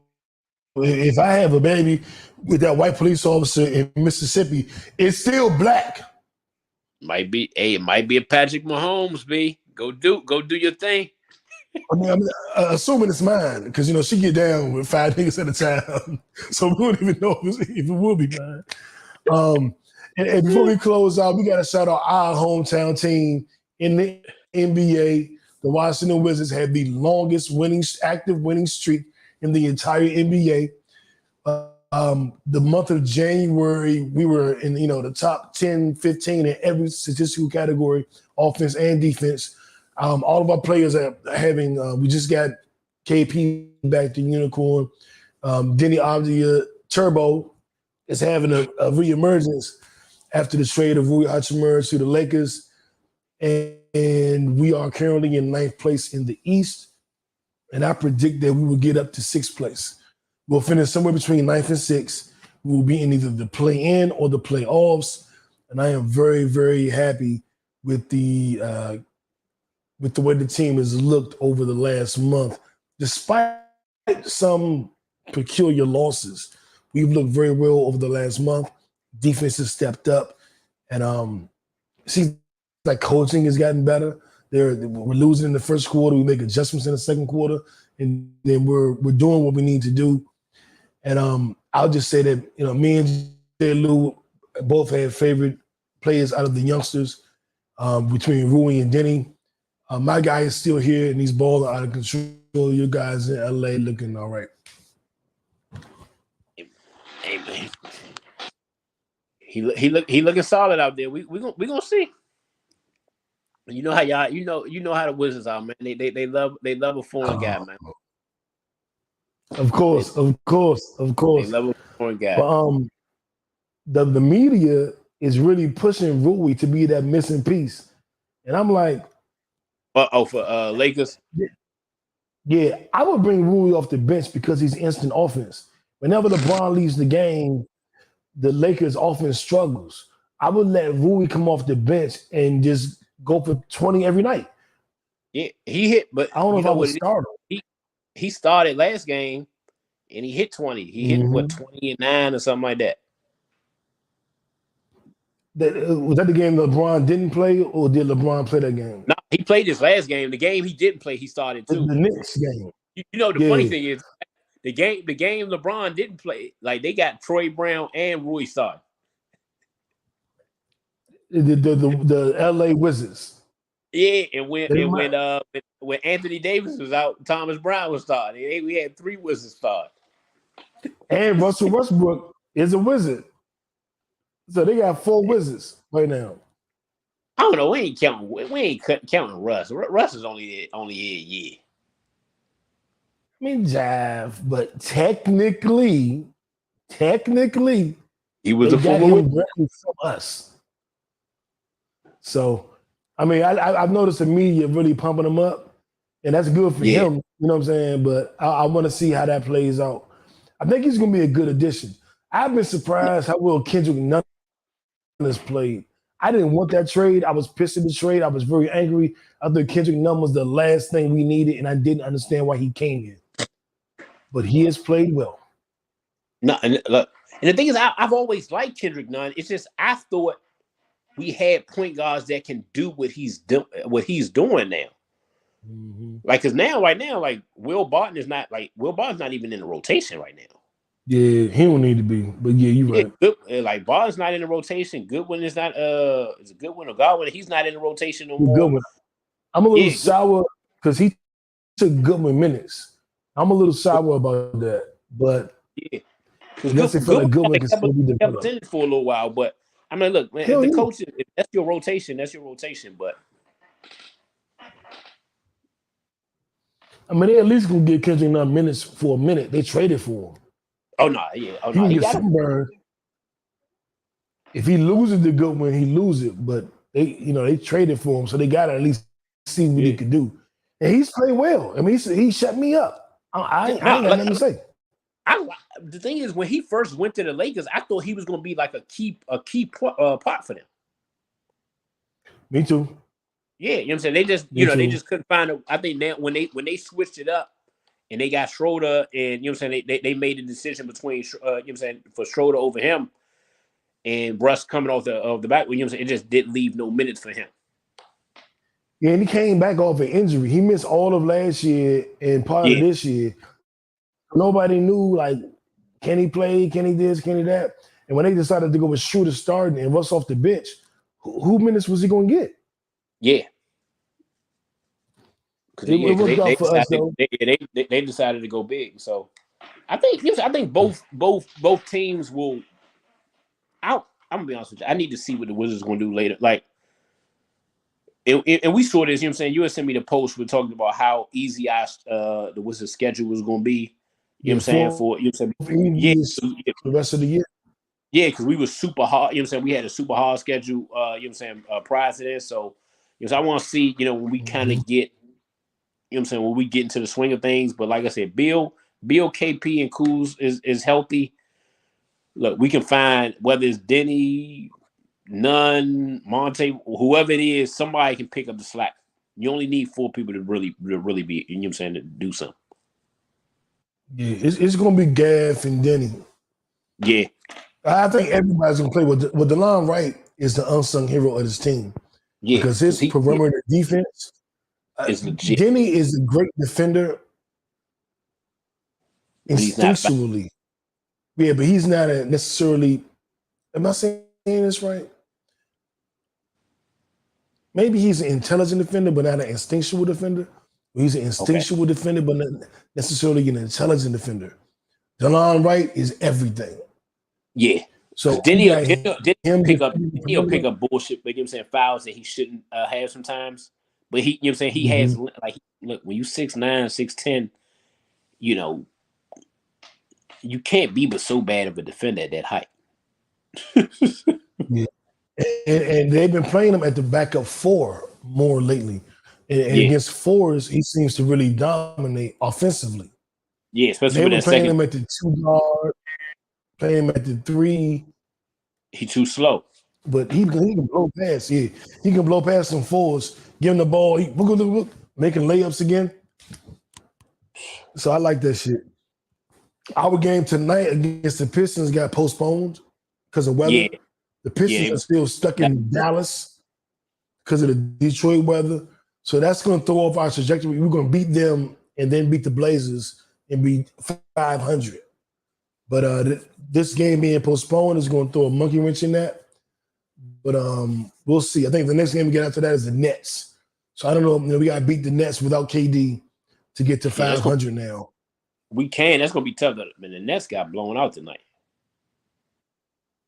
if I have a baby with that white police officer in Mississippi, it's still black. It might be a Patrick Mahomes, B. Go do your thing. I mean, assuming it's mine, because you know she get down with 5 niggas at a time, so we don't even know if it will be mine. And before we close out, we got to shout out our hometown team in the NBA. The Washington Wizards had the longest active winning streak in the entire NBA. The month of January, we were in the top 10, 15 in every statistical category, offense and defense. All of our players are having, we just got KP back to Unicorn. Denny Avdia Turbo is having a reemergence after the trade of Rui Hachimura to the Lakers. And we are currently in 9th place in the East. And I predict that we will get up to 6th place. We'll finish somewhere between 9th and 6th. We will be in either the play-in or the playoffs. And I am very, very happy with the way the team has looked over the last month. Despite some peculiar losses, we've looked very well over the last month. Defense has stepped up. And see, like coaching has gotten better. We're losing in the first quarter. We make adjustments in the second quarter, and then we're doing what we need to do. And I'll just say that me and J. Lou both had favorite players out of the youngsters between Rui and Denny. My guy is still here, and he's balling out of control. Your guys in LA looking all right. Hey man, he looking solid out there. We gonna see. You know how y'all, you know how the Wizards are, man. They love a foreign guy, man. Of course. They love a foreign guy. But the media is really pushing Rui to be that missing piece, and I'm like, for Lakers. Yeah, I would bring Rui off the bench because he's instant offense. Whenever LeBron leaves the game, the Lakers offense struggles. I would let Rui come off the bench and just go for 20 every night. Yeah, he hit, but I don't know you if I know would what it start is? He started last game and he hit 20. He hit him. what 20 and 9 or something like that. Was that the game LeBron didn't play, or did LeBron play that game? No, he played this last game. The game he didn't play, he started too. The Knicks game. You know, the Yeah. funny thing is the game LeBron didn't play, like they got Troy Brown and Rui starting. The LA Wizards. Yeah, and when Anthony Davis was out, Thomas Brown was starting. We had 3 Wizards start. And Russell Westbrook is a Wizard. So they got 4 Wizards right now. I don't know. We ain't counting Russ. Russ is only here a year. I mean, jive, but technically, he was they a got former him directly from us. So, I mean, I've noticed the media really pumping him up, and that's good for him. You know what I'm saying? But I want to see how that plays out. I think he's going to be a good addition. I've been surprised how well Kendrick Nunn has played. I didn't want that trade. I was pissed at the trade. I was very angry. I thought Kendrick Nunn was the last thing we needed, and I didn't understand why he came here. But he has played well. No, and look, and the thing is, I've always liked Kendrick Nunn. It's just I thought we had point guards that can do what he's doing now. Mm-hmm. Like, because right now, like Will Barton's not even in the rotation right now. Yeah, he don't need to be, but yeah, you're right. Good, like Barton's not in the rotation. Goodwin is not. Is it Goodwin or Godwin? He's not in the rotation no more. Goodwin. I'm a little sour because he took Goodwin minutes. I'm a little sour about that, but yeah, because Goodwin can still be developed for a little while. But I mean, look, man, if the coach, if that's your rotation, that's your rotation. But I mean, they at least gonna give Kendrick Nunn minutes for a minute. They traded for him. Oh no, yeah, he can get sunburned. If he loses the Goodwin, he loses it. But they traded for him, so they gotta at least see what he could do. And he's played well. I mean, he shut me up. I ain't got nothing to say. The thing is, when he first went to the Lakers, I thought he was going to be like a key part for them. Me too. Yeah, you know what I'm saying? They just, they just couldn't find it. I think that when they switched it up and they got Schroeder, and you know what I'm saying, they made a decision between you know what I'm saying, for Schroeder over him and Russ coming off the back, you know what I'm saying, it just didn't leave no minutes for him. Yeah, and he came back off an injury. He missed all of last year and part of this year. Nobody knew, like, can he play? Can he this? Can he that? And when they decided to go with Schroeder starting and Russ off the bench, who minutes was he going to get? Yeah. It worked out for us, though. They decided to go big. So I think both teams will. I'm gonna be honest with you. I need to see what the Wizards are gonna do later. Like, and we saw this. You know what I'm saying? You had sent me the post. We're talking about how easy the Wizards' schedule was gonna be. You know what I'm saying? For the rest of the year. Yeah, because we were super hard. You know what I'm saying? We had a super hard schedule. You know what I'm saying? Prior to this, so I want to see. When we kind of get. You know what I'm saying? When we get into the swing of things, but like I said, Bill, KP, and Kuz is healthy. Look, we can find whether it's Denny, Nunn, Monte, whoever it is, somebody can pick up the slack. You only need 4 people to really be, you know what I'm saying, to do something. Yeah, it's gonna be Gaff and Denny. Yeah. I think everybody's gonna play with DeLon Wright is the unsung hero of this team. Yeah. Because his perimeter defense. Denny is a great defender instinctually. Yeah, but he's not necessarily. Am I saying this right? Maybe he's an intelligent defender, but not an instinctual defender. He's an instinctual defender, but not necessarily an intelligent defender. DeLon Wright is everything. Yeah. So then he'll pick up bullshit, but you know what I'm saying, fouls that he shouldn't have sometimes. But he, you know what I'm saying, he has, like, look, when you 6'9", 6'10", you can't be but so bad of a defender at that height. Yeah. And they've been playing him at the backup 4 more lately. And against 4s, he seems to really dominate offensively. Yeah, especially with that second. Playing him at the 2 guard, playing him at the 3. He's too slow. But he can blow past. Yeah, he can blow past some 4s. Give him the ball. making layups again. So I like that shit. Our game tonight against the Pistons got postponed because of weather. Yeah. The Pistons are still stuck in Dallas because of the Detroit weather. So that's going to throw off our trajectory. We're going to beat them and then beat the Blazers and be 500. But this game being postponed is going to throw a monkey wrench in that. But we'll see. I think the next game we get after that is the Nets. So I don't know. We got to beat the Nets without KD to get to 500 now. We can. That's going to be tough. I mean, the Nets got blown out tonight.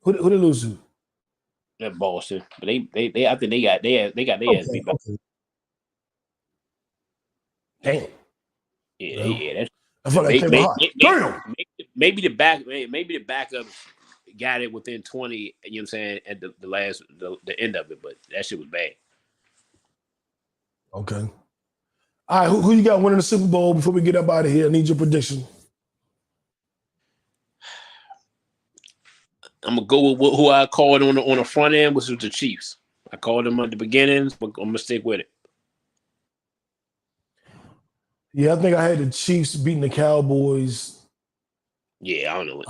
Who they lose to? That Boston. But they I think they got their ass beat back. Damn. Yeah. I feel like maybe the backup got it within 20, you know what I'm saying, at the end of it, but that shit was bad. Okay. All right, who you got winning the Super Bowl before we get up out of here? I need your prediction. I'm gonna go with who I called on the front end, which was the Chiefs. I called them at the beginnings, but I'm gonna stick with it. Yeah, I think I had the Chiefs beating the Cowboys. Yeah, I don't know.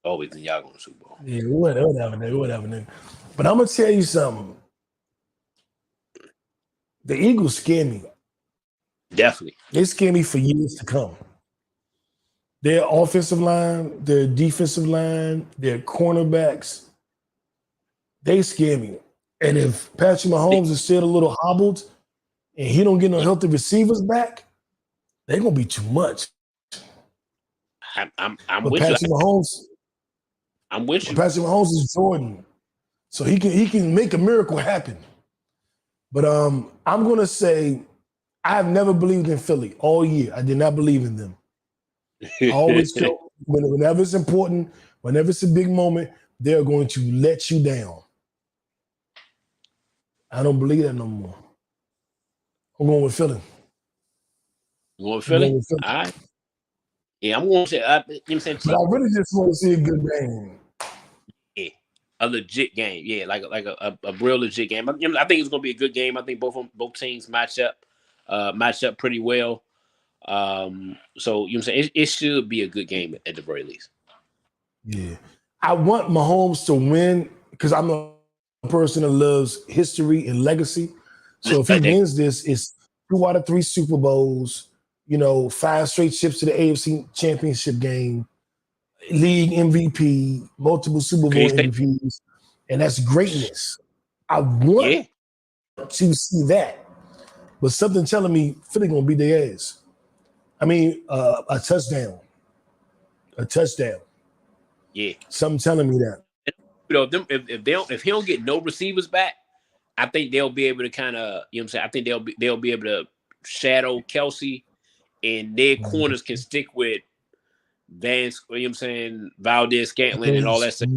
Always in y'all going to Super Bowl. Yeah, whatever, nigga. But I'm gonna tell you something. The Eagles scare me. Definitely. They scare me for years to come. Their offensive line, their defensive line, their cornerbacks, they scare me. And if Patrick Mahomes is still a little hobbled and he don't get no healthy receivers back, they're gonna be too much. I'm but with Patrick you. Mahomes, I'm with you. Patrick Mahomes is Jordan, so he can make a miracle happen. But I'm gonna say I've never believed in Philly all year. I did not believe in them. I always felt whenever it's important, whenever it's a big moment, they're going to let you down. I don't believe that no more. I'm going with Philly. You going with Philly? All right. Yeah, I'm going to say, you know what I'm saying? But I really just want to see a good game. Yeah, a legit game. Yeah, like a real legit game. I think it's going to be a good game. I think both teams match up pretty well. So, you know what I'm saying? It should be a good game at the very least. Yeah. I want Mahomes to win because I'm a person that loves history and legacy. So if he wins this, it's 2 out of 3 Super Bowls, 5 straight trips to the AFC Championship game, league MVP, multiple Super Bowl MVPs, and that's greatness. I want to see that. But something telling me Philly gonna beat their ass. I mean, a touchdown. A touchdown. Yeah. Something telling me that. If he don't get no receivers back, I think they'll be able to kind of, you know what I'm saying? I think they'll be able to shadow Kelsey, and their corners can stick with Vance, you know what I'm saying, Valdez Scantling and all that stuff.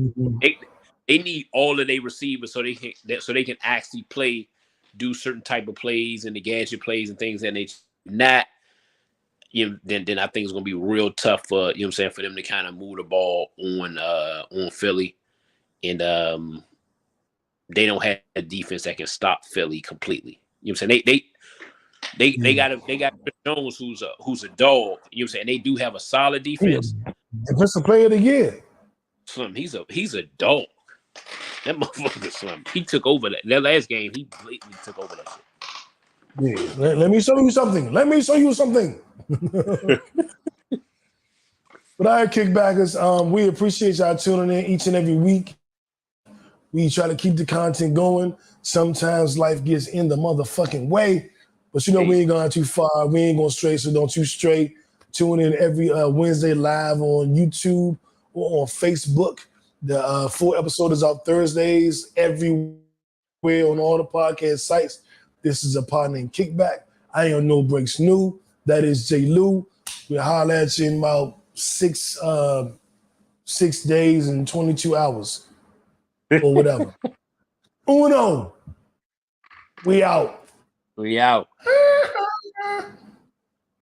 They need all of their receivers so they can actually do certain type of plays and the gadget plays and things that they not. Then I think it's gonna be real tough for for them to kind of move the ball on Philly, and they don't have a defense that can stop Philly completely. You know what I'm saying? They got Chris Jones who's a dog. You know what I'm saying? They do have a solid defense. Defensive player of the year. Slim, he's a dog. That motherfucker, Slim. He took over that last game. He blatantly took over that shit. Yeah, let me show you something. But all right, Kickbackers, we appreciate y'all tuning in each and every week. We try to keep the content going. Sometimes life gets in the motherfucking way, but we ain't going too far. We ain't going straight, so don't you straight. Tune in every Wednesday live on YouTube or on Facebook. The full episode is out Thursdays everywhere on all the podcast sites. This is a partner in Kickback. I am No Breaks New. That is J. Lou. We'll holler at you in about 6 days and 22 hours or whatever. Uno. We out. We out.